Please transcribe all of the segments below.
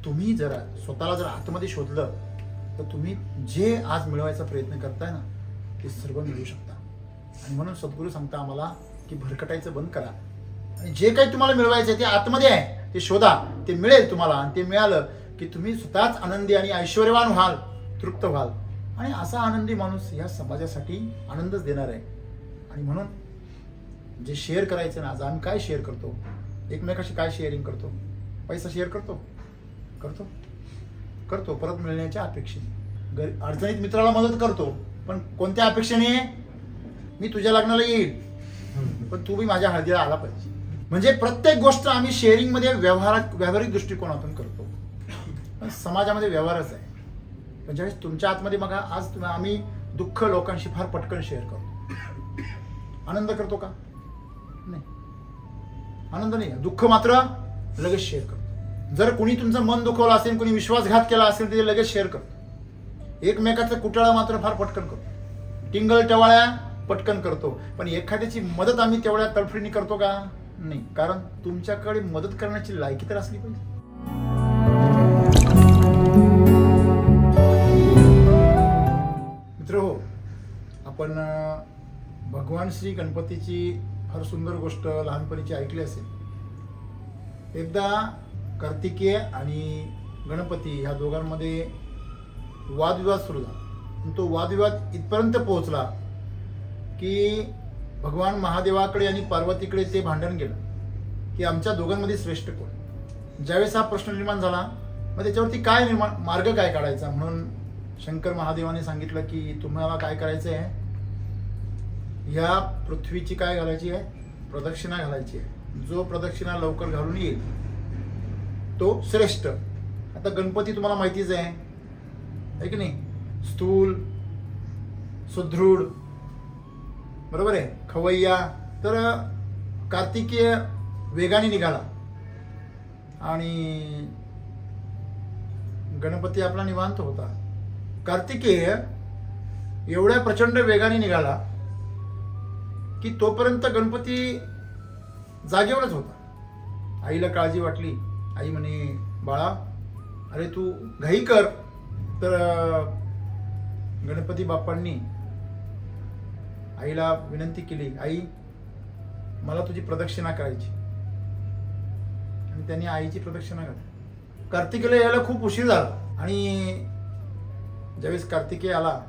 तुम्ही जरा स्वतःला जर आतमध्ये शोधलं तर तुम्ही जे आज मिळवायचा प्रयत्न करताय ना ते सर्व मिळू शकता. आणि म्हणून सद्गुरू सांगता आम्हाला की भरकटायचं बंद करा आणि जे काही तुम्हाला मिळवायचं ते आतमध्ये आहे ते शोधा, ते मिळेल तुम्हाला. आणि ते मिळालं की तुम्ही स्वतःच आनंदी आणि ऐश्वर्यवान व्हाल, तृप्त व्हाल. आणि असा आनंदी माणूस या समाजासाठी आनंदच देणार आहे. आणि म्हणून जे शेअर करायचं ना, आज आम्ही काय शेअर करतो, एकमेकाशी काय शेअरिंग करतो, पैसा शेअर करतो करतो करतो परत मिळण्याच्या अपेक्षेने. अडचणीत मित्राला मदत करतो, पण कोणत्या अपेक्षेने, मी तुझ्या लग्नाला येईल पण तू बी माझ्या हळदीला आला पाहिजे. म्हणजे प्रत्येक गोष्ट आम्ही शेअरिंगमध्ये व्यावहारिक दृष्टिकोनातून करतो, पण समाजामध्ये व्यवहारच आहे. पण ज्यावेळेस तुमच्या आतमध्ये बघा, आज आम्ही दुःख लोकांशी फार पटकन शेअर करतो. आनंद करतो का? नाही, आनंद नाही. दुःख मात्र लगेच शेअर करतो. जर कोणी तुमचं मन दुखवलं असेल, कोणी विश्वासघात केला असेल तर ते लगेच शेअर करतो. एकमेकाचा कुटाळा मात्र फार पटकन करतो, टिंगल टवाळ्या पटकन करतो. पण एखाद्याची मदत आम्ही तेवढ्या तडफडीने करतो का? नाही. कारण तुमच्याकडे मदत करण्याची लायकी तर असली पाहिजे. मित्र हो, आपण भगवान श्री गणपतीची फार सुंदर गोष्ट लहानपणीची ऐकली असेल. एकदा कार्तिकेय आणि गणपती ह्या दोघांमध्ये वादविवाद सुरू झाला. तो वादविवाद इथपर्यंत पोहोचला की भगवान महादेवाकडे आणि पार्वतीकडे ते भांडण गेलं की आमच्या दोघांमध्ये श्रेष्ठ कोण. ज्यावेळेस हा प्रश्न निर्माण झाला, मग त्याच्यावरती काय मार्ग काय काढायचा. म्हणून शंकर महादेवाने सांगितलं की तुम्हाला काय करायचं आहे, ह्या पृथ्वीची काय घालायची आहे, प्रदक्षिणा घालायची आहे. जो प्रदक्षिणा लवकर घालून येईल तो श्रेष्ठ. आता गणपती तुम्हाला माहितीच आहे की नाही, स्थूल, सुदृढ, बरोबर आहे, खवय्या. तर कार्तिकेय वेगाने निघाला आणि गणपती आपला निवांत होता. कार्तिकेय एवढ्या प्रचंड वेगाने निघाला की तोपर्यंत गणपती जागेवरच होता. आईला काळजी वाटली. आई म्हणे, बाळा अरे तू घाई कर. तर गणपती बाप्पांनी आईला विनंती केली, आई मला तुझी प्रदक्षिणा करायची. आणि त्यांनी आईची प्रदक्षिणा घातली. कार्तिकेयला यायला खूप उशीर झाला आणि ज्यावेळेस कार्तिकेय आला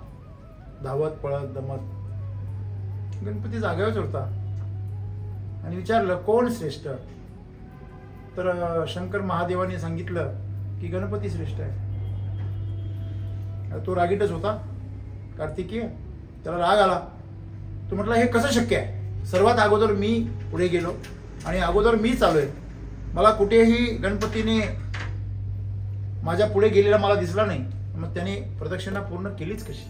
धावत पळत दमत, गणपती जागेवरच होता आणि विचारलं कोण श्रेष्ठ. तर शंकर महादेवाने सांगितलं की गणपती श्रेष्ठ आहे. तो रागीटच होता कार्तिकेय, त्याला राग आला. तो म्हटलं हे कसं शक्य आहे, सर्वात अगोदर मी पुढे गेलो आणि अगोदर मी चालूय, मला कुठेही गणपतीने माझ्या पुढे गेलेला मला दिसला नाही. मग त्याने प्रदक्षिणा पूर्ण केलीच कशी.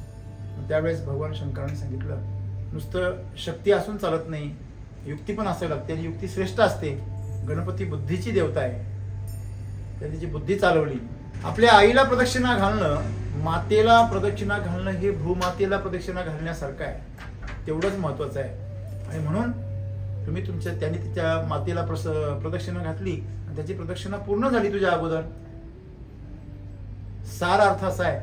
त्यावेळेस भगवान शंकराने सांगितलं, नुसतं शक्ती असून चालत नाही, युक्ती पण असावी लागते आणि युक्ती श्रेष्ठ असते. गणपती बुद्धीची देवता आहे, त्यांनी जी बुद्धी चालवली. आपल्या आईला प्रदक्षिणा घालणं, मातेला प्रदक्षिणा घालणं हे भूमातेला प्रदक्षिणा घालण्यासारखं आहे, तेवढंच महत्वाचं आहे. आणि म्हणून तुम्ही त्याने तिच्या मातेला प्रदक्षिणा घातली आणि त्याची प्रदक्षिणा पूर्ण झाली तुझ्या अगोदर. सार अर्थ असा आहे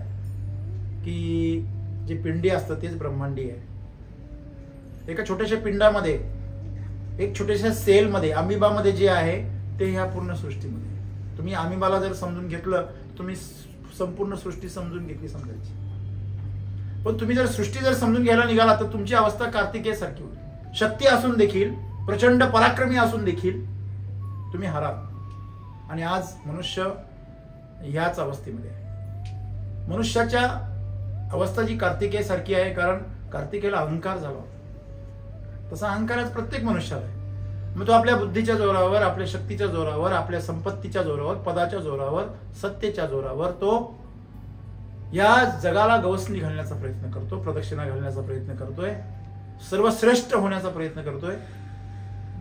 की जे पिंडी असतं तेच ब्रह्मांडी आहे. एका छोट्याशा पिंडामध्ये, एक छोट्याशा सेलमध्ये, अमिबामध्ये जे आहे ते ह्या पूर्ण सृष्टीमध्ये. तुम्ही अमिबाला जर समजून घेतलं तुम्ही संपूर्ण सृष्टी समजून घेतली समजायची. पण तुम्ही जर सृष्टी जर समजून घ्यायला निघाला तर तुमची अवस्था कार्तिकेय सारखी होईल. शक्ती असून देखील, प्रचंड पराक्रमी असून देखील तुम्ही हराल. आणि आज मनुष्य ह्याच अवस्थेमध्ये आहे. मनुष्याच्या अवस्था जी कार्तिकेय सारखी आहे, कारण कार्तिकेयला अहंकार झाला होता. तसा अहंकार आज प्रत्येक मनुष्याला आहे. मग तो आपल्या बुद्धीच्या जोरावर, आपल्या शक्तीच्या जोरावर, आपल्या संपत्तीच्या जोरावर, पदाच्या जोरावर, सत्तेच्या जोरावर तो या जगाला गवसणी घालण्याचा प्रयत्न करतो, प्रदक्षिणा घालण्याचा प्रयत्न करतोय, सर्वश्रेष्ठ होण्याचा प्रयत्न करतोय,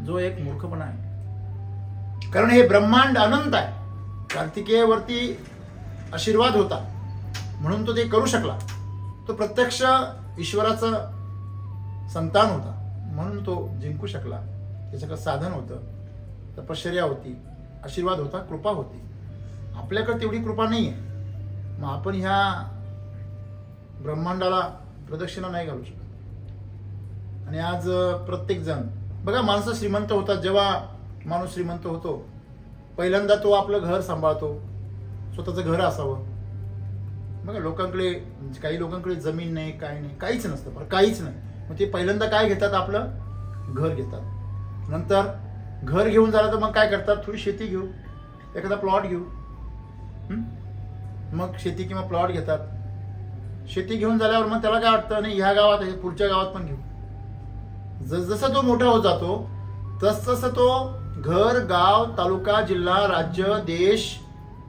जो एक मूर्खपणा आहे. कारण हे ब्रह्मांड अनंत आहे. कार्तिकेयवरती आशीर्वाद होता म्हणून तो ते करू शकला. तो प्रत्यक्ष ईश्वराचा संतान होता म्हणून तो जिंकू शकला. त्याच्याकडे साधन होतं, तपश्चर्या होती, आशीर्वाद होता, कृपा होती. आपल्याकडे तेवढी कृपा नाही आहे, मग आपण ह्या ब्रह्मांडाला प्रदक्षिणा नाही घालू शकत. आणि आज प्रत्येक जण बघा, माणसं श्रीमंत होतात. जेव्हा माणूस श्रीमंत होतो, पहिल्यांदा तो आपलं घर सांभाळतो, स्वतःचं घर असावं. बघा, लोकांकडे काही लोकांकडे जमीन नाही, काय नाही, काहीच नसतं, पण काहीच नाही. मग ते पहिल्यांदा काय घेतात? आपलं घर घेतात. नंतर घर घेऊन झालं तर मग काय करतात? थोडी शेती घेऊ, एखादा प्लॉट घेऊ. मग शेती किंवा प्लॉट घेतात. शेती घेऊन झाल्यावर मग त्याला काय वाटतं? नाही, ह्या गावात आहे, पुढच्या गावात पण घेऊ. जसं तो मोठा होत जातो तसं तो घर, गाव, तालुका, जिल्हा, राज्य, देश.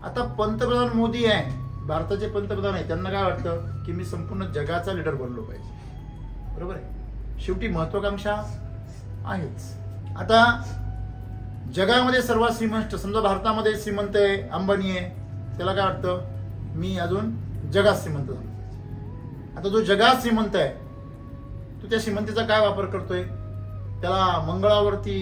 आता पंतप्रधान मोदी आहे, भारताचे पंतप्रधान आहे, त्यांना काय वाटतं की मी संपूर्ण जगाचा लीडर बनलो पाहिजे. बरोबर आहे. शेवटी महत्वाकांक्षा आहेच. आता जगामध्ये सर्वात श्रीमंत, समजा भारतामध्ये श्रीमंत आहे, अंबानी आहे, त्याला काय वाटतं मी अजून जगात श्रीमंत झालो पाहिजे. आता जो जगात श्रीमंत आहे तो त्या श्रीमंतीचा काय वापर करतोय? त्याला मंगळावरती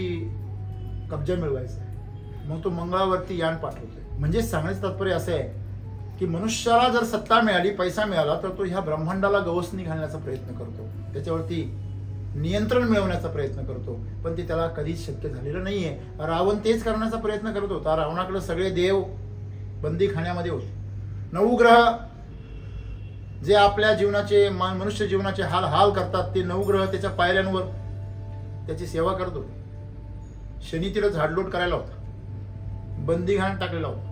कब्जा मिळवायचा आहे, मग तो मंगळावरती यान पाठवतोय. म्हणजे सांगण्याचं तात्पर्य असं आहे की मनुष्याला जर सत्ता मिळाली, पैसा मिळाला, तर तो ह्या ब्रह्मांडाला गवसणी घालण्याचा प्रयत्न करतो, त्याच्यावरती नियंत्रण मिळवण्याचा प्रयत्न करतो. पण ते त्याला कधीच शक्य झालेलं नाहीये. रावण तेच करण्याचा प्रयत्न करत होता. रावणाकडे सगळे देव बंदीखान्यामध्ये होते. 9 ग्रह जे आपल्या जीवनाचे, मनुष्य जीवनाचे हाल हाल करतात, ते 9 ग्रह त्याच्या पायऱ्यांवर त्याची सेवा करत होते. शनी तिला झाडलोट करायला होता, बंदीखान टाकलेला होता.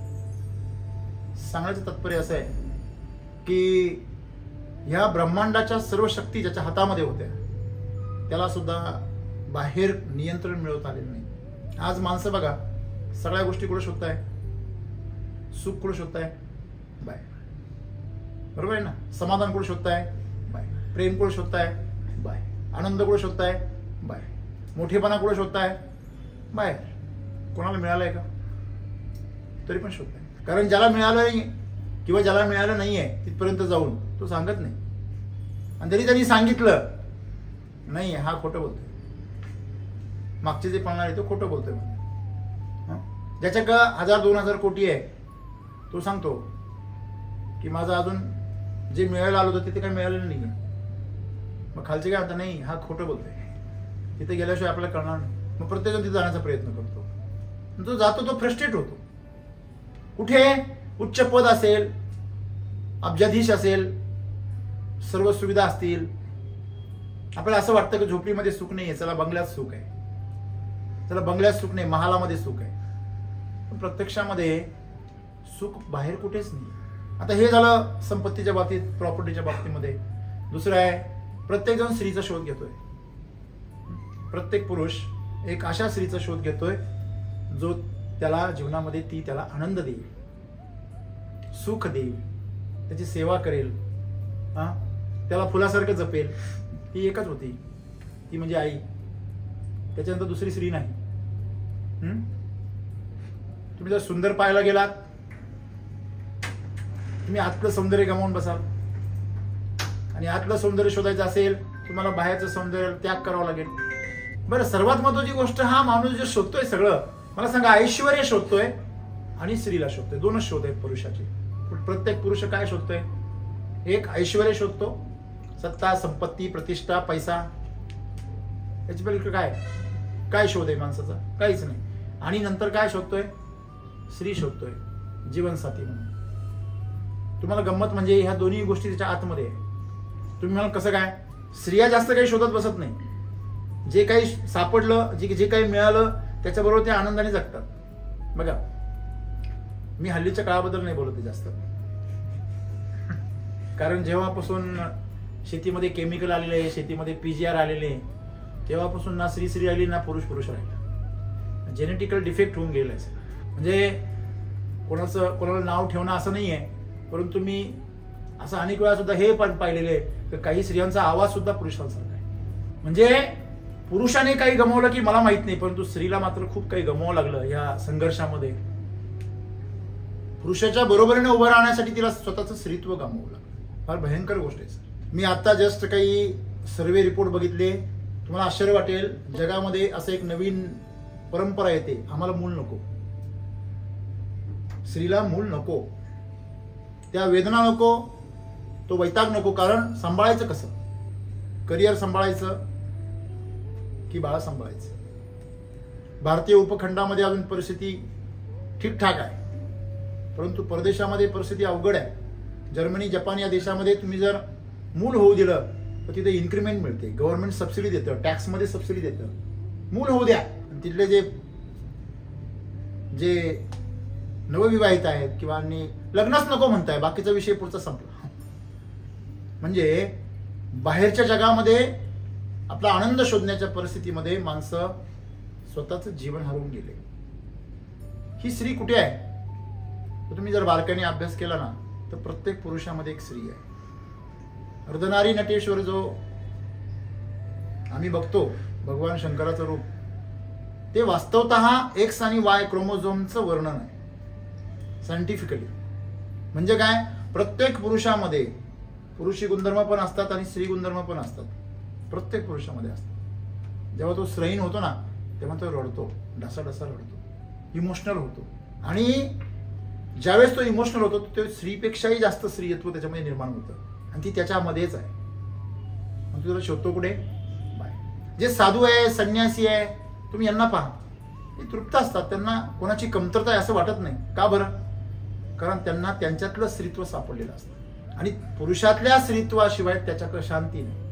सांगण्याचं तात्पर्य असं आहे की ह्या ब्रह्मांडाच्या सर्व शक्ती ज्याच्या हातामध्ये होत्या त्याला सुद्धा बाहेर नियंत्रण मिळवता आलेलं नाही. आज माणसं बघा, सगळ्या गोष्टी कुठे शोधताय? सुख कुठे शोधताय? बाहेर. बरोबर आहे ना? समाधान कुठे शोधताय? बाहेर. प्रेम कुठे शोधताय? बाहेर. आनंद कुठे शोधताय? बाहेर. मोठेपणा कुठे शोधताय? बाहेर. कोणाला मिळालंय का? तरी पण शोधताय. कारण ज्याला मिळालं नाही किंवा ज्याला मिळालं नाहीये तिथपर्यंत जाऊन तो सांगत नाही. आणि जरी त्यांनी सांगितलं नाही, हा खोटं बोलतोय, मागचे जे पाळणार आहे तो खोटं बोलतोय. ज्याच्याकडे 1000-2000 कोटी आहे तो सांगतो की माझं अजून जे मिळायला आलं होतं ते काय मिळालेलं नाही. मग खालचे काय म्हणतात? नाही, हा खोटं बोलतोय, तिथे गेल्याशिवाय आपल्याला कळणार नाही. मग प्रत्येकजण तिथे जाण्याचा प्रयत्न करतो. जो जातो तो फ्रस्ट्रेट होतो. कुठे उच्च पद असेल, अब्जाधीश असेल, सर्व सुविधा असतील, आपल्याला असं वाटतं की झोपडीमध्ये सुख नाही आहे, चला बंगल्यात सुख आहे, चला बंगल्यात सुख नाही, महालामध्ये सुख आहे. पण प्रत्यक्षामध्ये सुख बाहेर कुठेच नाही. आता हे झालं संपत्तीच्या बाबतीत, प्रॉपर्टीच्या बाबतीमध्ये. दुसरं आहे, प्रत्येक जण स्त्रीचा शोध घेतोय. प्रत्येक पुरुष एक अशा स्त्रीचा शोध घेतोय जो त्याला जीवनामध्ये ती त्याला आनंद देईल, सुख देईल, त्याची सेवा करेल, त्याला फुलासारखं जपेल. ही एकच होती, ती म्हणजे आई. त्याच्यानंतर दुसरी स्त्री नाही. तुम्ही जर सुंदर पाहायला गेलात, तुम्ही आतलं सौंदर्य गमावून बसाल. आणि आतलं सौंदर्य शोधायचं असेल तुम्हाला बाहेरचं सौंदर्य त्याग करावं लागेल. बरं, सर्वात महत्वाची गोष्ट, हा माणूस जे शोधतोय सगळं, मला सांगा, ऐश्वर्य शोधतोय आणि स्त्रीला शोधतोय. दोनच शोध आहेत पुरुषाचे. प्रत्येक पुरुष काय शोधतोय? एक ऐश्वर्य शोधतो, सत्ता, संपत्ती, प्रतिष्ठा, पैसा. याच्या पलीकडे काय शोध आहे माणसाचा? काहीच नाही. आणि नंतर काय शोधतोय? स्त्री शोधतोय, जीवनसाथी म्हणून. तुम्हाला गंमत म्हणजे ह्या दोन्ही गोष्टी त्याच्या आतमध्ये आहे. तुम्ही म्हणाल कसं काय? स्त्रिया जास्त काही शोधत बसत नाही. जे काही सापडलं, जे काही मिळालं त्याच्याबरोबर ते आनंदाने जगतात. बघा, मी हल्लीच्या काळाबद्दल नाही बोलत जास्त, कारण जेव्हापासून शेतीमध्ये केमिकल आलेले आहे, शेतीमध्ये PGR आलेले आहे, तेव्हापासून ना स्त्री आली ना पुरुष राहिला. जेनेटिकल डिफेक्ट होऊन गेलं आहे. म्हणजे कोणाला नाव ठेवणं असं नाही आहे, परंतु मी असं अनेक वेळा सुद्धा हे पण पाहिलेलं आहे की काही स्त्रियांचा आवाज सुद्धा पुरुषांसारखा आहे. म्हणजे पुरुषाने काही गमावलं की मला माहित नाही, परंतु स्त्रीला मात्र खूप काही गमावं लागलं या संघर्षामध्ये. पुरुषाच्या बरोबरीने उभं राहण्यासाठी तिला स्वतःचं स्त्रीत्व गमावं लागलं. फार भयंकर गोष्ट आहे सर. मी आता जस्ट काही सर्वे रिपोर्ट बघितले, तुम्हाला आश्चर्य वाटेल. जगामध्ये असं एक नवीन परंपरा येते, आम्हाला मूल नको. स्त्रीला मूल नको, त्या वेदना नको, तो वैताग नको. कारण सांभाळायचं कसं? करिअर सांभाळायचं की बाळ सांभाळायचं? भारतीय उपखंडामध्ये अजून परिस्थिती ठीकठाक आहे, परंतु परदेशामध्ये परिस्थिती अवघड आहे. जर्मनी, जपान या देशामध्ये तुम्ही जर मूल होऊ दिलं तर तिथे इन्क्रीमेंट मिळते, गव्हर्नमेंट सबसिडी देतं, टॅक्समध्ये सबसिडी देतं. मूल होऊ द्या. तिथले जे नवविवाहित आहेत किंवा लग्नच नको म्हणताय, बाकीचा विषय पुढचा संपला. म्हणजे बाहेरच्या जगामध्ये आपला आनंद शोधण्याच्या परिस्थितीमध्ये माणसं स्वतःच जीवन हरवून गेले. ही स्त्री कुठे आहे? तर तुम्ही जर बारकाईने अभ्यास केला ना तर प्रत्येक पुरुषामध्ये एक स्त्री आहे. अर्धनारी नटेश्वर जो आम्ही बघतो, भगवान शंकराचं रूप, ते वास्तवतः एक्स आणि वाय क्रोमोझोमचं वर्णन आहे सायंटिफिकली. म्हणजे काय? प्रत्येक पुरुषामध्ये पुरुषी गुणधर्म पण असतात आणि स्त्री गुणधर्म पण असतात. प्रत्येक पुरुषामध्ये असतात. जेव्हा तो श्रयीन होतो ना तेव्हा तो रडतो, ढसाढसा रडतो, इमोशनल होतो. आणि ज्यावेळेस तो इमोशनल होतो तो स्त्रीपेक्षाही जास्त स्त्रीत्व त्याच्यामध्ये निर्माण होतं आणि ती त्याच्यामध्येच आहे. मग तुला शोधतो कुठे? बाय. जे साधू आहे, संन्यासी आहे, तुम्ही यांना पहा, ते तृप्त असतात. त्यांना कोणाची कमतरता आहे असं वाटत नाही. का बरं? कारण त्यांना त्यांच्यातलं स्त्रीत्व सापडलेलं असतं आणि पुरुषातल्या स्त्रीत्वाशिवाय त्याच्याकडे शांती नाही.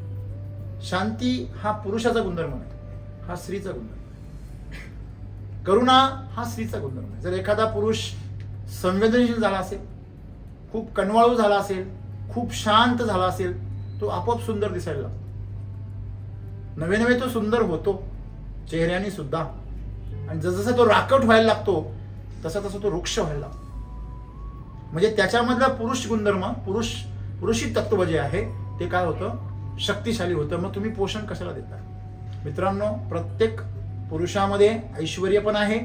शांती हा पुरुषाचा गुणधर्म नाही, हा स्त्रीचा गुणधर्म. करुणा हा स्त्रीचा गुणधर्म आहे. जर एखादा पुरुष संवेदनशील झाला असेल, खूप कणवाळू झाला असेल, खूप शांत झाला असेल, तो आपोआप सुंदर दिसायला लागतो. नवे नवे तो सुंदर होतो चेहऱ्याने सुद्धा. आणि जसजसा तो राकट व्हायला लागतो तसा तसा तो वृक्ष व्हायला लागतो. म्हणजे त्याच्यामधला पुरुष गुणधर्म, पुरुषी तत्व जे आहे ते काय होतं? शक्तिशाली होतं. मग तुम्ही पोषण कशाला देता? मित्रांनो, प्रत्येक पुरुषामध्ये ऐश्वर्य पण आहे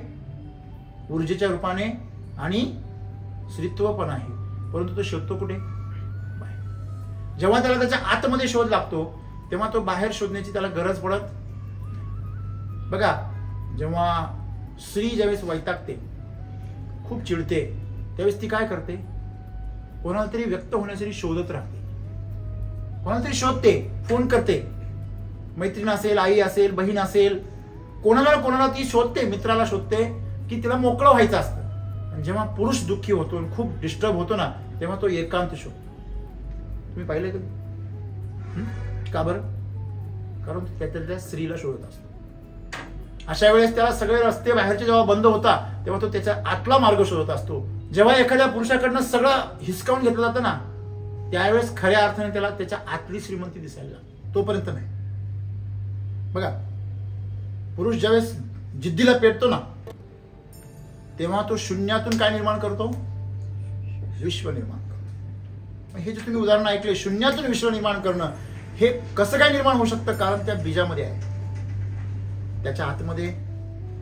ऊर्जेच्या रूपाने आणि स्त्रीत्व पण आहे, परंतु तो शोधतो कुठे? बाहेर. जेव्हा त्याला त्याच्या आतमध्ये शोध लागतो तेव्हा तो बाहेर शोधण्याची त्याला गरज पडत. बघा, जेव्हा स्त्री ज्यावेळेस वैतागते, खूप चिडते, त्यावेळेस ती काय करते? कोणाला तरी व्यक्त होण्यासाठी शोधत राहते, कोणाला तरी शोधते, फोन करते. मैत्रीण असेल, आई असेल, बहीण असेल, कोणाला ती शोधते, मित्राला शोधते की तिला मोकळं व्हायचं असतं. आणि जेव्हा पुरुष दुःखी होतो, खूप डिस्टर्ब होतो ना, तेव्हा तो एकांत शोधतो. तुम्ही पाहिलंय कधी? का बरं? कारण त्याच्या स्त्रीला शोधत असतो. अशा वेळेस त्याला सगळे रस्ते बाहेरचे जेव्हा बंद होता तेव्हा तो त्याच्या आतला मार्ग शोधत असतो. जेव्हा एखाद्या पुरुषाकडनं सगळं हिसकावून घेतलं जातं ना, त्यावेळेस खऱ्या अर्थाने त्याला त्याच्या आतली श्रीमंती दिसायला लागते. तोपर्यंत नाही. बघा, पुरुष ज्यावेळेस जिद्दीला पेटतो ना तेव्हा तो शून्यातून काय निर्माण करतो? विश्व निर्माण करतो. हे जे तुम्ही उदाहरण ऐकले, शून्यातून विश्व निर्माण करणं, हे कसं काय निर्माण होऊ शकतं? कारण त्या बीजामध्ये आहे, त्याच्या आतमध्ये,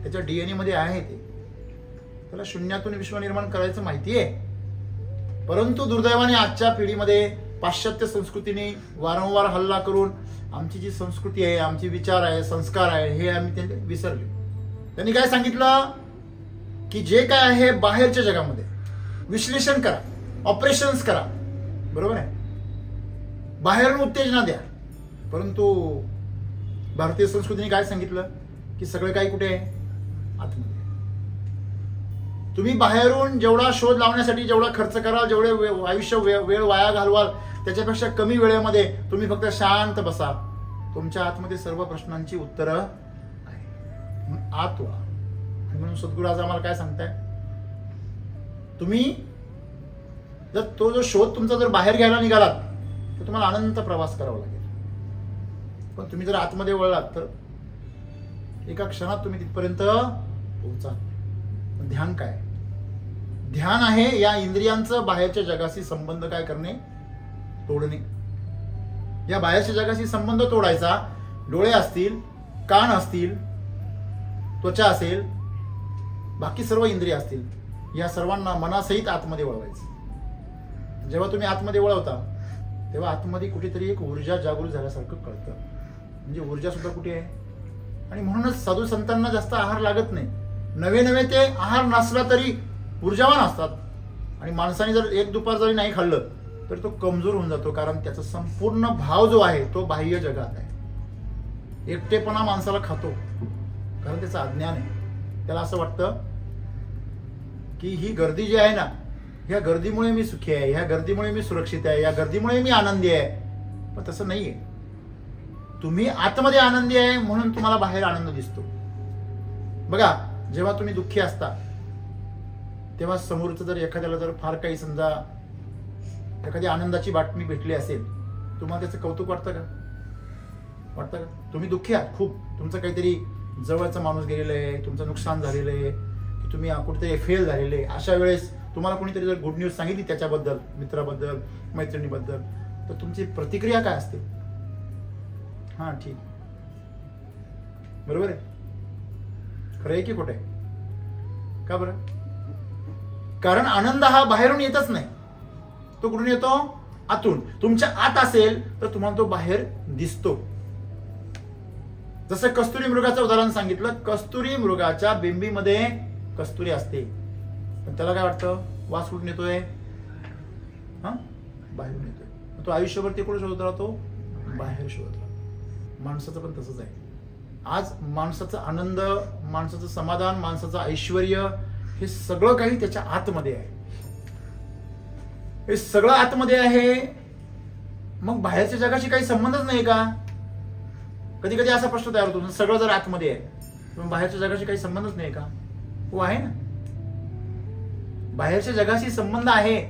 त्याच्या डीएनए मध्ये आहे. ते त्याला शून्यातून विश्व निर्माण करायचं माहिती आहे. परंतु दुर्दैवाने आजच्या पिढीमध्ये पाश्चात्य संस्कृतीने वारंवार हल्ला करून आमची जी संस्कृती आहे, आमचे विचार आहे, संस्कार आहे, हे आम्ही त्यांनी विसरले. त्यांनी काय सांगितलं की जे काय आहे बाहेरच्या जगामध्ये विश्लेषण करा, ऑपरेशन्स करा, बरोबर आहे, बाहेरून उत्तेजना द्या. परंतु भारतीय संस्कृतीने काय सांगितलं की सगळं काही कुठे आहे? आतमध्ये. तुम्ही बाहेरून जेवढा शोध लावण्यासाठी जेवढा खर्च कराल, जेवढे आयुष्य वेळ वाया घालवाल, त्याच्यापेक्षा कमी वेळेमध्ये तुम्ही फक्त शांत बसा. तुमच्या आतमध्ये सर्व प्रश्नांची उत्तरं आहे. आत व्हा. म्हणून सद्गुरू आज आम्हाला काय सांगताय? तुम्ही जर तो जो शोध तुमचा जर बाहेर घ्यायला निघालात तर तुम्हाला अनंत प्रवास करावा लागेल. पण तुम्ही जर आतमध्ये वळलात तर एका क्षणात तुम्ही तिथपर्यंत पोहोचा. ध्यान काय? ध्यान आहे या इंद्रियांचं बाहेरच्या जगाशी संबंध काय करणे? तोडणे. या बाहेरच्या जगाशी संबंध तोडायचा. डोळे असतील, कान असतील, त्वचा असेल, बाकी सर्व इंद्रिय असतील, या सर्वांना मनासहित आतमध्ये वळवायचं. जेव्हा तुम्ही आतमध्ये वळवता तेव्हा आतमध्ये कुठेतरी एक ऊर्जा जागृत झाल्यासारखं कळतं. म्हणजे ऊर्जा सुद्धा कुठे आहे? आणि म्हणूनच साधू संतांना जास्त आहार लागत नाही. नवे नवे ते आहार नसला तरी ऊर्जावान असतात. आणि माणसाने जर एक दुपार जरी नाही खाल्लं तर तो कमजोर होऊन जातो, कारण त्याचा संपूर्ण भाव जो आहे तो बाह्य जगात आहे. एकटेपणा माणसाला खातो कारण त्याचं अज्ञान आहे. त्याला असं वाटतं की ही गर्दी जी आहे ना, ह्या गर्दीमुळे मी सुखी आहे, ह्या गर्दीमुळे मी सुरक्षित आहे, या गर्दीमुळे मी आनंदी आहे. पण तसं नाहीये. तुम्ही आतमध्ये आनंदी आहे म्हणून तुम्हाला बाहेर आनंद दिसतो. बघा, जेव्हा तुम्ही दुःखी असता तेव्हा समोरचं जर एखाद्याला जर फार काही समजा एखादी आनंदाची बातमी भेटली असेल, तुम्हाला त्याचं कौतुक वाटतं का? वाटतं का? तुम्ही दुःखी आहात खूप, तुमचं काहीतरी जवळचा माणूस गेलेलं आहे, तुमचं नुकसान झालेलं आहे, की तुम्ही कुठेतरी फेल झालेले आहे. अशा वेळेस तुम्हाला कोणीतरी जर गुड न्यूज सांगितली त्याच्याबद्दल, मित्राबद्दल, मैत्रिणीबद्दल, तर तुमची प्रतिक्रिया काय असते? हा, ठीक, बरोबर आहे. खरं आहे की खोटं आहे? का बरं? कारण आनंद हा बाहेरून येतच नाही, तो कुठून येतो? आतून. तुमच्या आत असेल तर तुम्हाला तो बाहेर दिसतो. जसं कस्तुरी मृगाचं उदाहरण सांगितलं. कस्तुरी मृगाच्या बिंबीमध्ये कस्तुरी असते, पण त्याला काय वाटतं? वास कुठून येतोय? हा, बाहेरून येतोय. तो आयुष्यभर ते कुठे शोधत राहतो? बाहेर शोधत राहतो. माणसाचं पण तसंच आहे. आज माणसाचा आनंद, माणसाचं समाधान, माणसाचं ऐश्वर हे सगळं काही त्याच्या आतमध्ये आहे. हे सगळं आतमध्ये आहे. मग बाहेरच्या जगाशी काही संबंधच नाही का? कधी कधी असा प्रश्न तयार होतो, सगळं जर आतमध्ये आहे मग बाहेरच्या जगाशी काही संबंधच नाही का? हो, आहे ना. बाहेरच्या जगाशी संबंध आहे,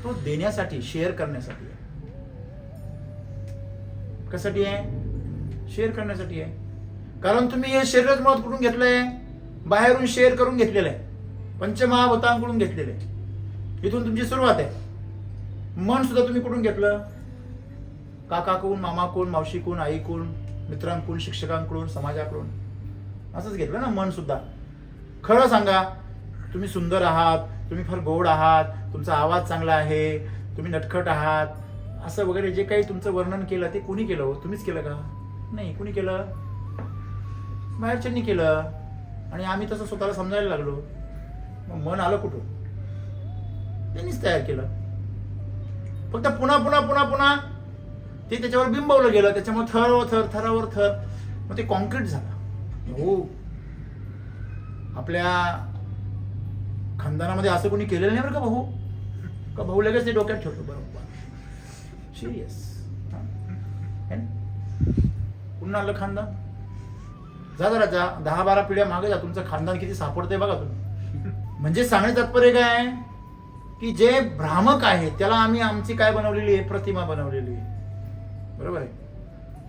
तो देण्यासाठी, शेअर करण्यासाठी आहे. कशासाठी आहे? शेअर करण्यासाठी आहे. कारण तुम्ही हे शरीरच मुळात कुठून घेतलंय? बाहेरून शेअर करून घेतलेलं आहे, पंचमहाभूतांकडून घेतलेलं आहे. इथून तुमची सुरुवात आहे. मन सुद्धा तुम्ही कुठून घेतलं? काकाकडून, मामाकडून, मावशीकडून, आईकडून, मित्रांकडून, शिक्षकांकडून, समाजाकडून, असंच घेतलं ना मन सुद्धा. खरं सांगा, तुम्ही सुंदर आहात, तुम्ही फार गोड आहात, तुमचा आवाज चांगला आहे, तुम्ही नटखट आहात, असं वगैरे जे काही तुमचं वर्णन केलं ते कोणी केलं? तुम्हीच केलं का? नाही. कोणी केलं? बाहेरच्यांनी केलं. आणि आम्ही तसं स्वतःला समजायला लागलो. मग मन आलं कुठून? त्यांनीच तयार केलं. फक्त पुन्हा पुन्हा पुन्हा पुन्हा ते त्याच्यावर बिंबवलं गेलं, त्याच्यामुळे थर थर थरावर थर, मग ते कॉन्क्रीट झालं. हो, आपल्या खानदानामध्ये असं कोणी केलेलं नाही बरं का भाऊ. का भाऊ लगेच ते डोक्यात ठेवतो? बरोबर, सिरियस. पुन्हा आलं खानदान. जा जरा, जा 10-12 पिढ्या मागे जा, तुमचं खानदान किती सापडतंय बघा तुम्ही. म्हणजे सांगण्याचं तात्पर्य काय? की जे भ्रामक आहे त्याला आम्ही आमची काय बनवलेली आहे? प्रतिमा बनवलेली आहे. बरोबर आहे.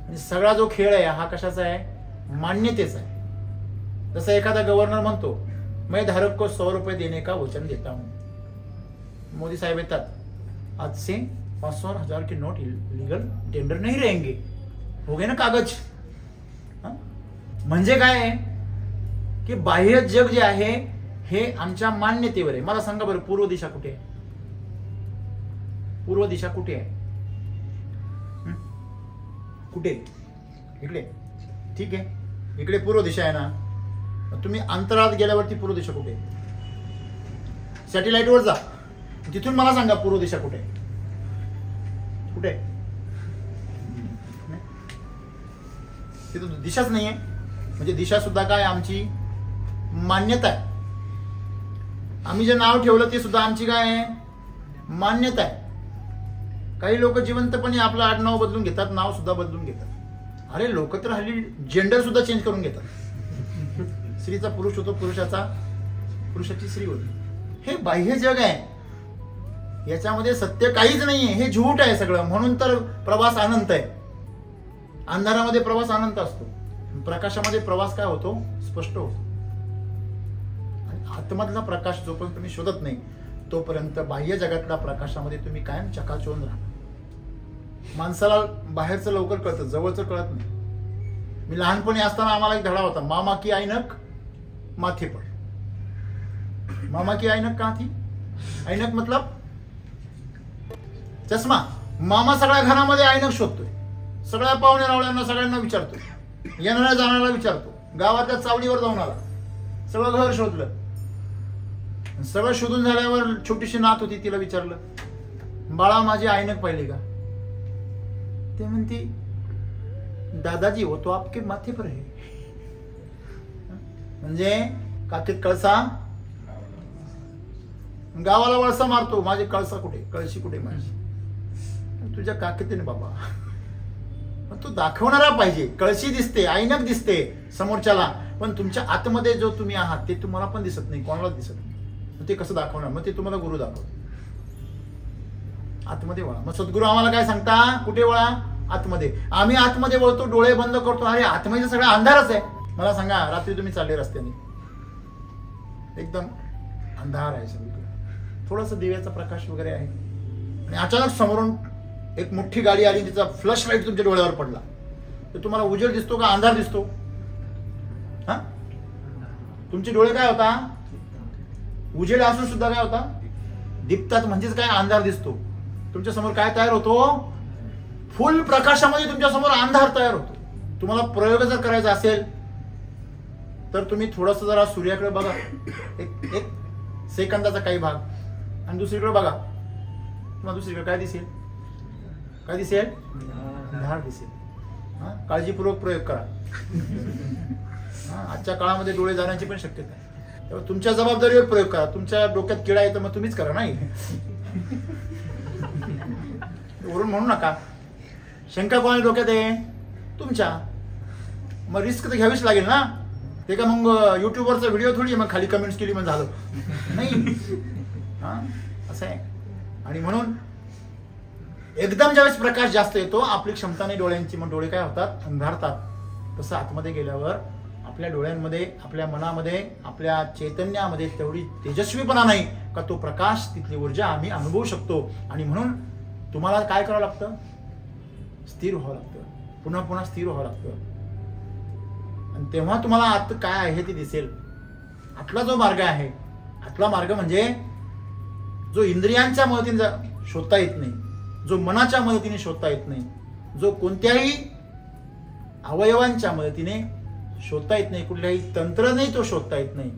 आणि सगळा जो खेळ आहे हा कशाचा आहे? मान्यतेचा आहे. जसं एखादा गव्हर्नर म्हणतो, मैं धारक को 100 रुपये देने का वचन देता हूं. मोदी साहेब येतात, आज से 500,000 की नोट लीगल टेंडर नहीं रहेंगे. हो गए ना कागज. म्हणजे काय आहे? की बाह्य जग जे आहे हे आमच्या मान्यतेवर आहे. मला सांगा बरं, पूर्व दिशा कुठे आहे? पूर्व दिशा कुठे आहे? कुठे? इकडे. ठीक आहे, इकडे पूर्व दिशा आहे ना. तुम्ही अंतराळात गेल्यावरती पूर्व दिशा कुठे? सॅटेलाइट वर जा, तिथून मला सांगा पूर्व दिशा कुठे? कुठे? तिथं दिशाच नाहीये. म्हणजे दिशा सुद्धा काय? आमची मान्यता आहे. आम्ही जे नाव ठेवलं ते सुद्धा आमची काय आहे? मान्यता आहे. काही लोक जिवंतपणे आपलं आडनाव बदलून घेतात, नाव सुद्धा बदलून घेतात. अरे लोक तर हल्ली जेंडर सुद्धा चेंज करून घेतात. स्त्रीचा पुरुष होतो, पुरुषाची स्त्री होती. हे बाह्य जग आहे, याच्यामध्ये सत्य काहीच नाहीये, हे झूट आहे सगळं. म्हणून तर प्रवास अनंत आहे. अंधारामध्ये प्रवास अनंत असतो, प्रकाशामध्ये प्रवास काय होतो? स्पष्ट होतो. आतमधला प्रकाश जोपर्यंत तुम्ही शोधत नाही तोपर्यंत बाह्य जगातल्या प्रकाशामध्ये तुम्ही कायम चकाचौंध राहा. माणसाला बाहेरचं लवकर कळतं, जवळचं कळत नाही. मी लहानपणी असताना आम्हाला एक धडा होता, मामा की ऐनक माथे पर. मामा की ऐनक कहाँ थी? ऐनक मतलब चष्मा. मामा सगळ्या घरामध्ये ऐनक शोधतोय, सगळ्या पाहुण्या रावळ्यांना सगळ्यांना विचारतोय, येणाऱ्या जाणाऱ्याला विचारतो, गावातल्या चावडीवर जाऊन आला, सगळं घर शोधलं. सगळं शोधून झाल्यावर छोटीशी नात होती, तिला विचारलं, बाळा माझी ऐनक पाहिली का? ते म्हणती, दादाजी वो तो आपके माथे पर है. म्हणजे काकीत कळसा, गावाला वळसा मारतो, माझी कळसा कुठे, कळशी कुठे माझी? तुझ्या काकीतीने बाबा. पण तो दाखवणारा पाहिजे. कळशी दिसते, ऐनक दिसते समोरच्याला, पण तुमच्या आतमध्ये जो तुम्ही आहात ते तुम्हाला पण दिसत नाही, कोणालाच दिसत नाही. ते कसं दाखवणार? मग ते तुम्हाला गुरु दाखवतो. आतमध्ये वळा. मग सद्गुरू आम्हाला काय सांगता? कुठे वळा? आतमध्ये. आम्ही आतमध्ये वळतो, डोळे बंद करतो, अरे आतमध्ये सगळा अंधारच आहे. मला सांगा, रात्री तुम्ही चालले रस्त्याने, एकदम अंधार आहे सगळीकडे, थोडस दिव्याचा प्रकाश वगैरे आहे, आणि अचानक समोरून एक मोठी गाडी आली, तिचा फ्लश लाईट तुमच्या डोळ्यावर पडला, तर तुम्हाला उजेड दिसतो का अंधार दिसतो? हा, तुमचे डोळे काय होता? उजेड असून सुद्धा काय होता? दीप्तात. म्हणजेच काय? अंधार दिसतो. तुमच्या समोर काय तयार होतो? फुल प्रकाशामध्ये तुमच्या समोर अंधार तयार होतो. तुम्हाला प्रयोग जर करायचा असेल तर तुम्ही थोडस जरा सूर्याकडे बघा, एक सेकंदाचा काही भाग, आणि दुसरीकडे बघा. तुम्हाला दुसरीकडे काय दिसेल? काय दिसेल? अंधार दिसेल. काळजीपूर्वक प्रयोग करा. आजच्या काळामध्ये डोळे जाण्याची पण शक्यता आहे, तेव्हा तुमच्या जबाबदारीवर प्रयोग करा. तुमच्या डोक्यात किडा येतं मग तुम्हीच करा, नाही वरून म्हणू नका. शंका कोणाच्या डोक्यात आहे? तुमच्या. मग रिस्क तर घ्यावीच लागेल ना. ते का मग युट्यूबवरचा व्हिडिओ थोडी मग खाली कमेंट्स केली मग झालं नाही. असं आहे. आणि म्हणून एकदम ज्यावेळेस प्रकाश जास्त येतो, आपली क्षमता नाही डोळ्यांची, मग डोळे काय होतात? अंधारतात. तसं आतमध्ये गेल्यावर आपल्या डोळ्यांमध्ये, आपल्या मनामध्ये, आपल्या चैतन्यामध्ये तेवढी तेजस्वीपणा नाही का तो प्रकाश, तिथली ऊर्जा आम्ही अनुभवू शकतो. आणि म्हणून तुम्हाला काय करावं लागतं? स्थिर व्हावं लागतं, पुन्हा पुन्हा स्थिर व्हावं लागतं. आणि तेव्हा तुम्हाला आत काय आहे ते दिसेल. आतला जो मार्ग आहे, आतला मार्ग म्हणजे जो इंद्रियांच्या मदतीने शोधता येत नाही, जो मनाच्या मदतीने शोधता येत नाही, जो कोणत्याही अवयवांच्या मदतीने शोधता येत नाही, कुठल्याही तंत्राने तो शोधता येत नाही,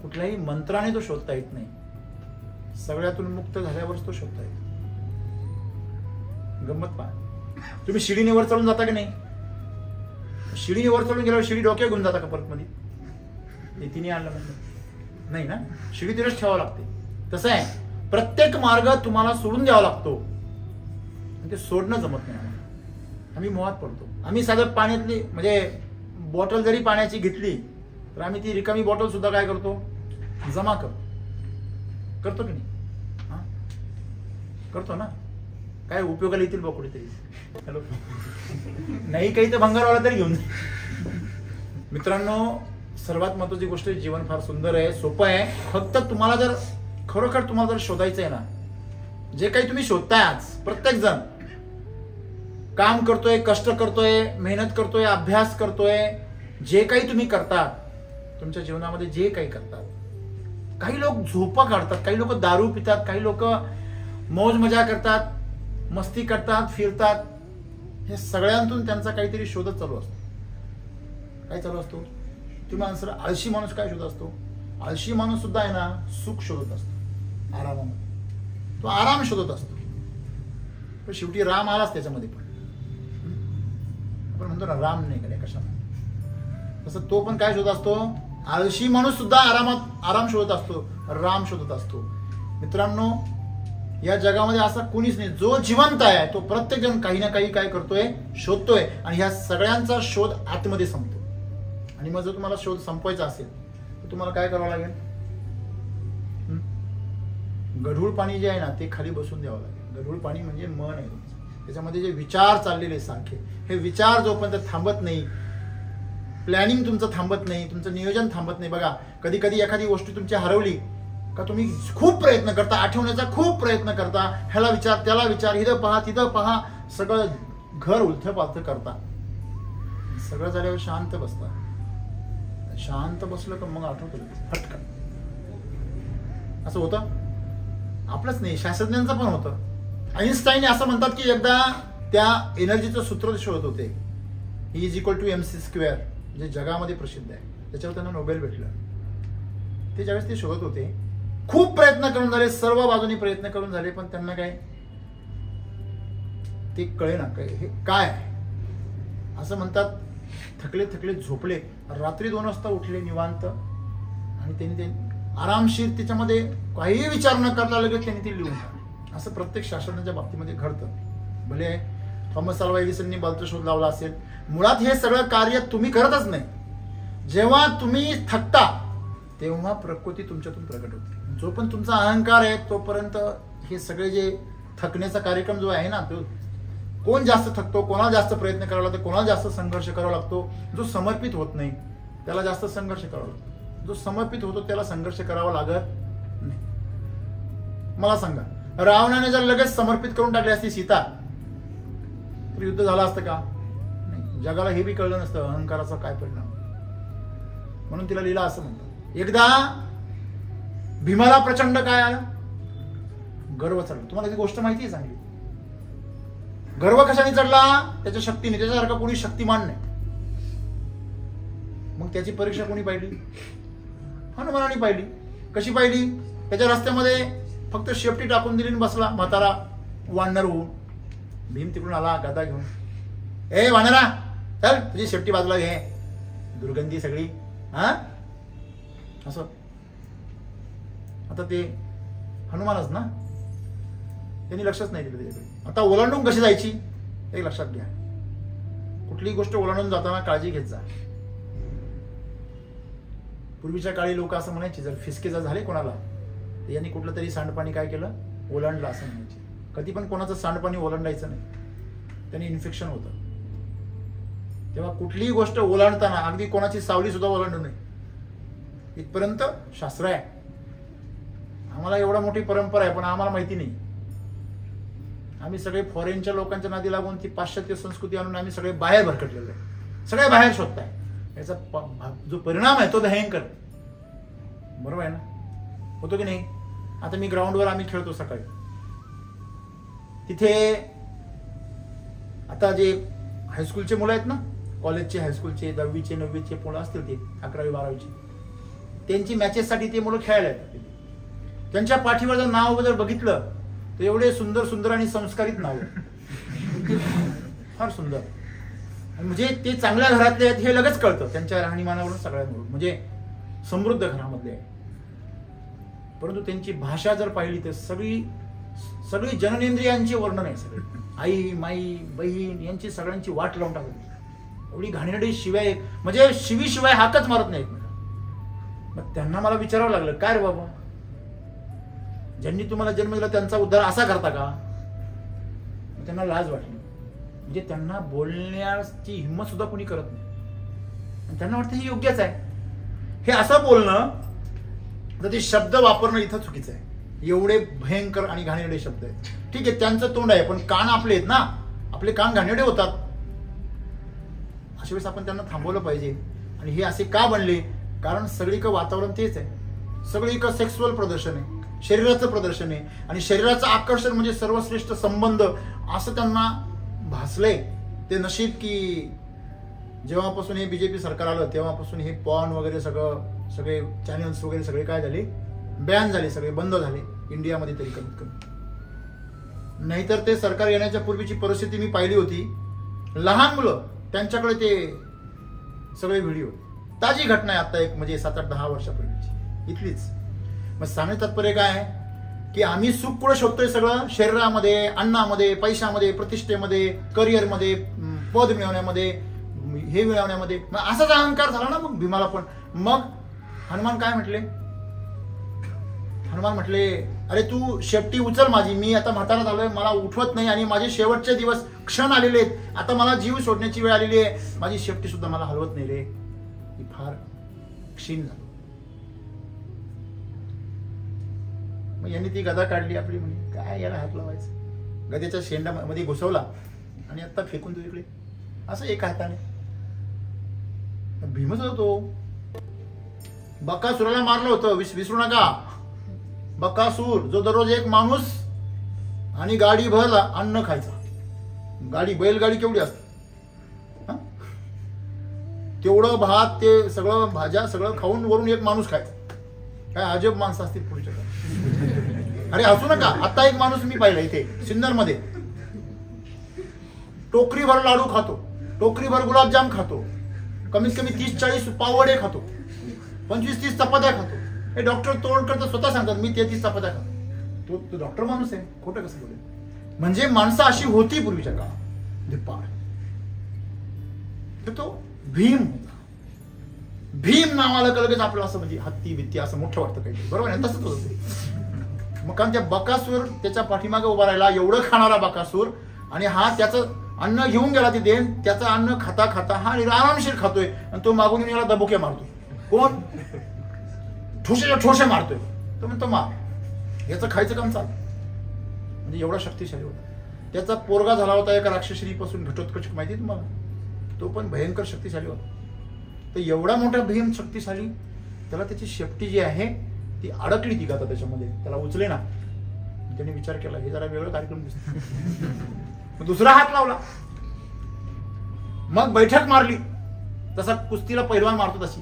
कुठल्याही मंत्राने तो शोधता येत नाही. सगळ्यातून मुक्त झाल्यावरच तो शोधता येतो. गंमत पहा. तुम्ही शिडीने वर चढून जाता की नाही? शिडी वर चढून गेल्यावर शिडी डोक्यावर घेऊन जाता का परत मध्ये? तिने आणलं म्हणजे नाही ना. शिडी तिथेच ठेवावं लागते. तसं आहे, प्रत्येक मार्ग तुम्हाला सोडून द्यावा लागतो. ते सोडणं जमत नाही. आम्ही मोहात पडतो. आम्ही साधं पाण्यातली म्हणजे बॉटल जरी पाण्याची घेतली तर आम्ही ती रिकामी बॉटल सुद्धा काय करतो? जमा करतो की नाही? करतो ना. काय उपयोगाला येतील बा कुठेतरी. हॅलो, नाही काही तर भंगारवाला तरी घेऊन. मित्रांनो, सर्वात महत्वाची गोष्ट, जीवन फार सुंदर आहे, सोपं आहे. फक्त तुम्हाला जर खरोखर तुम्हाला जर शोधायचं आहे ना, जे काही तुम्ही शोधताय, आज प्रत्येक जण काम करतोय, कष्ट करतोय, मेहनत करतोय, अभ्यास करतोय, जे काही तुम्ही करतात तुमच्या जीवनामध्ये, जे काही करतात, काही लोक झोपा काढतात, काही लोक दारू पितात, काही लोक मौज मजा करतात, मस्ती करतात, फिरतात. हे सगळ्यांतून त्यांचा काहीतरी शोधच चालू असतो. काय चालू असतो? तुम्ही आन्सर. आळशी माणूस काय शोधत असतो? आळशी माणूस सुद्धा आहे ना, सुख शोधत असतो. आरामामध्ये तो आराम शोधत असतो. पण शेवटी राम आलाच त्याच्यामध्ये. पण आपण म्हणतो ना, राम नाही करे कशाला. तसं तो पण काय शोधत असतो? आळशी माणूस सुद्धा आराम शोधत असतो, राम शोधत असतो. मित्रांनो, या जगामध्ये असा कोणीच नाही. जो जिवंत आहे तो प्रत्येक जण काही ना काही काय करतोय? शोधतोय. आणि ह्या सगळ्यांचा शोध आतमध्ये संपतो. आणि मग जर तुम्हाला शोध संपवायचा असेल तर तुम्हाला काय करावं लागेल? गढूळ पाणी जे आहे ना, ते खाली बसून द्यावं लागेल. गढूळ पाणी म्हणजे मन आहे तुमचं. त्याच्यामध्ये जे विचार चाललेले सारखे, हे विचार जोपर्यंत थांबत नाही, प्लॅनिंग तुमचं थांबत नाही, तुमचं नियोजन थांबत नाही. बघा, कधी कधी एखादी गोष्ट तुमची हरवली का तुम्ही खूप प्रयत्न करता, आठवण्याचा खूप प्रयत्न करता, ह्याला विचार, त्याला विचार, इथं पहा, तिथं पहा, सगळं घर उलथं पालथं करता. सगळं झाल्यावर शांत बसता. शांत बसलं का मग आठवतं फटकन. असं होतं. आपलंच नाही, शास्त्रज्ञांचं पण होतं. आईन्स्टाईन असं म्हणतात की एकदा त्या एनर्जीचं सूत्र शोधत होते, E=mc², जे जगामध्ये प्रसिद्ध आहे. त्याच्यावर त्यांना नोबेल भेटलं. ते ज्यावेळेस ते शोधत होते खूप प्रयत्न करून झाले, सर्व बाजूनी प्रयत्न करून झाले, पण त्यांना काय ते कळे ना काय हे काय आहे. असं म्हणतात थकले थकले झोपले, रात्री 2 वाजता उठले निवांत, आणि त्यांनी ते आरामशीर त्याच्यामध्ये काहीही विचार न करता लगेच त्यांनी ते लिहून टाकलं. असं प्रत्येक शास्त्रज्ञाच्या बाबतीमध्ये घडतं. भले थॉमस अल्वा एडिसननी बल्बचा शोध लावला असेल, मुळात हे सगळं कार्य तुम्ही करतच नाही. जेव्हा तुम्ही थकता तेव्हा प्रकृती तुमच्यातून प्रकट होते. जो पण तुमचा अहंकार आहे तोपर्यंत हे सगळे जे थकण्याचा कार्यक्रम जो आहे ना, तो कोण जास्त थकतो, कोणाला जास्त प्रयत्न करावा लागतो, कोणाला जास्त संघर्ष करावा लागतो. जो समर्पित होत नाही त्याला जास्त संघर्ष करावा लागतो, जो समर्पित होतो त्याला संघर्ष करावा लागत नाही. मला सांगा, रावणाने जर लगेच समर्पित करून टाकली असती सीता तर युद्ध झालं असतं का? नाही. जगाला हे बी कळलं नसतं अहंकाराचा काय परिणाम. म्हणून तिला लीला असं म्हणतात. एकदा भीमाला प्रचंड काय आलं, गर्व चढला. तुम्हाला ती गोष्ट माहिती आहे चांगली. गर्व कशाने चढला? त्याच्या शक्तीने. त्याच्यासारखा कोणी शक्तिमान नाही. मग त्याची परीक्षा कोणी पाहिली? हनुमानाने पाहिली. कशी पाहिली? त्याच्या रस्त्यामध्ये फक्त शेपटी टाकून दिली आणि बसला म्हातारा वानर होऊन. भीम तिकडून आला गदा घेऊन. ए वानरा, चल तुझी शेपटी बाजूला घे, दुर्गंधी सगळी. हा असं. आता ते हनुमानच ना, त्यांनी लक्षच नाही दिलं त्याच्याकडे. आता ओलांडून कशी जायची हे लक्षात घ्या. कुठलीही गोष्ट ओलांडून जाताना काळजी घेत जा. पूर्वीच्या काळी लोक असं म्हणायचे, जर फिसके जर झाले कोणाला तर यांनी कुठलं तरी सांडपाणी काय केलं, ओलांडलं असं म्हणायचे. कधी पण कोणाचं सांडपाणी ओलांडायचं नाही, त्यांनी इन्फेक्शन होतं. तेव्हा कुठलीही गोष्ट ओलांडताना अगदी कोणाची सावली सुद्धा ओलांडू नये, इथपर्यंत शास्त्र आहे. आम्हाला एवढा मोठी परंपरा आहे, पण आम्हाला माहिती नाही. आम्ही सगळे फॉरेनच्या लोकांच्या नादी लागून ती पाश्चात्य संस्कृती आणून आम्ही सगळे बाहेर भरकटलेलो आहे. सगळे बाहेर शोधताय. याचा जो परिणाम आहे तो भयंकर. बरोबर आहे ना? होतो की नाही? आता मी ग्राउंडवर आम्ही खेळतो सकाळी, तिथे आता जे हायस्कूलचे मुलं आहेत ना, कॉलेजचे, हायस्कूलचे, 10वीचे 9वीचे मुलं असतील, ते 11वी 12वीचे, त्यांची मॅचेससाठी ते मुलं खेळायला येतात. त्यांच्या पाठीवर जर नाव जर बघितलं तर एवढे सुंदर सुंदर आणि संस्कारित नाव, फार सुंदर. म्हणजे ते चांगल्या घरातले आहेत हे लगेच कळतं त्यांच्या राहणीमानावरून सगळ्यांवरून. म्हणजे समृद्ध घरामधले आहे. परंतु त्यांची भाषा जर पाहिली तर सगळी जननेंद्रियांची वर्णन आहे. सगळे आई, माई, बहीण यांची सगळ्यांची वाट लावून टाकली. एवढी घाणेरडी शिवाय, म्हणजे शिवाय हाकच मारत नाहीत. मग त्यांना मला विचारावं लागलं, काय रे बाबा, ज्यांनी तुम्हाला जन्म दिला त्यांचा उद्धार असा करता का? त्यांना लाज वाटली. म्हणजे त्यांना बोलण्याची हिंमत सुद्धा कोणी करत नाही. त्यांना वाटतं हे योग्यच आहे. हे असं बोलणं, तर ते शब्द वापरणं इथं चुकीचं आहे. एवढे भयंकर आणि घाणेरडे शब्द आहेत. ठीक आहे, त्यांचं तोंड आहे, पण कान आपले आहेत ना, आपले कान घाणेरडे होतात. अशा वेळेस आपण त्यांना थांबवलं पाहिजे. आणि हे असे का बनले? कारण सगळीकडे वातावरण तेच आहे. सगळीकडे सेक्सुअल प्रदर्शन आहे, शरीराचं प्रदर्शन आहे, आणि शरीराचं आकर्षण म्हणजे सर्वश्रेष्ठ संबंध असं त्यांना भासलंय. ते नशीब की जेव्हापासून हे बीजेपी सरकार आलं तेव्हापासून हे पॉर्न वगैरे सगळे चॅनल्स वगैरे सगळे काय झाले, बॅन झाले, सगळे बंद झाले इंडियामध्ये तरी कमीत कमी. नाहीतर ते सरकार येण्याच्या पूर्वीची परिस्थिती मी पाहिली होती. लहान मुलं त्यांच्याकडे ते सगळे व्हिडिओ. ताजी घटना आहे आता, एक म्हणजे 7-8-10 वर्षापूर्वीची इथलीच. मग सांगण्याचं तात्पर्य काय आहे की आम्ही सुख कुठं शोधतोय? सगळं शरीरामध्ये, अन्नामध्ये, पैशामध्ये, प्रतिष्ठेमध्ये, करिअरमध्ये, पद मिळवण्यामध्ये, हे मिळवण्यामध्ये. मग असाच अहंकार झाला ना मग भीमाला पण. मग हनुमान काय म्हटले? हनुमान म्हटले, अरे तू शेपटी उचल माझी, मी आता म्हातारा झालोय, मला उठवत नाही, आणि माझे शेवटचे दिवस क्षण आलेले आहेत. आता मला जीव सोडण्याची वेळ आलेली आहे. माझी शेपटी सुद्धा मला हलवत नाही रे. मी फार क्षीण झालो. मग यांनी ती गदा काढली आपली, म्हणे काय याला हात लावायचं, गदेच्या शेंडामध्ये घुसवला आणि आता फेकून तू इकडे असं एका हाताने. भीमच होतो, बकासुराला मारलं होतं, विसरू नका. बकासूर जो दररोज एक माणूस आणि गाडी भर अन्न खायचा. बैलगाडी केवढी असते, तेवढं भात, ते सगळं भाज्या सगळं खाऊन वरून एक माणूस खायचा. काय अजब माणसं असतील पुढच्या काळात. अरे हसू नका. आता एक माणूस मी पाहिला इथे सिन्नरमध्ये, टोकरीभर लाडू खातो, टोकरीभर गुलाबजाम खातो, कमीत कमी 30-40 पाववडे खातो, 25-30 चपात्या खातो. हे डॉक्टर तोडकर तर स्वतः सांगतात मी 33 चपात्या खातो. तो डॉक्टर माणूस आहे, खोटं कसं बोलेल? म्हणजे माणसं अशी होती पूर्वीच्या काळात धिप्पाड. तर तो भीम होता. भीम नावाला लगेच आपलं असं म्हणजे हत्ती बित्ती असं मोठं वाटतं काही, बरोबर आहे? तसंच होतं ते. मग कारण त्या बकासूर त्याच्या पाठीमागे उभा राहिला, एवढं खाणारा बकासूर, आणि हा त्याचं अन्न घेऊन गेला तिथे, त्याचं अन्न खाता खाता हा आरामशीर खातोय, आणि तो मागून याला दबुके मारतो. कोण? ठोसे मारतोय. तो म्हणतो मार, याचं खायचं काम चालतं. म्हणजे एवढा शक्तिशाली होता. त्याचा पोरगा झाला होता एका राक्षसरीपासून, घटोत्कच माहिती तुम्हाला, तो पण भयंकर शक्तिशाली होता. तर एवढा मोठा भीम शक्तिशाली, त्याला त्याची शेपटी जी आहे ती अडकली ती गाता त्याच्यामध्ये, त्याला उचले ना. त्याने विचार केला हे जरा वेगळं कार्यक्रम दिसतो. दुसरा हात लावला, मग बैठक मारली, तसा कुस्तीला पैलवान मारतो तशी.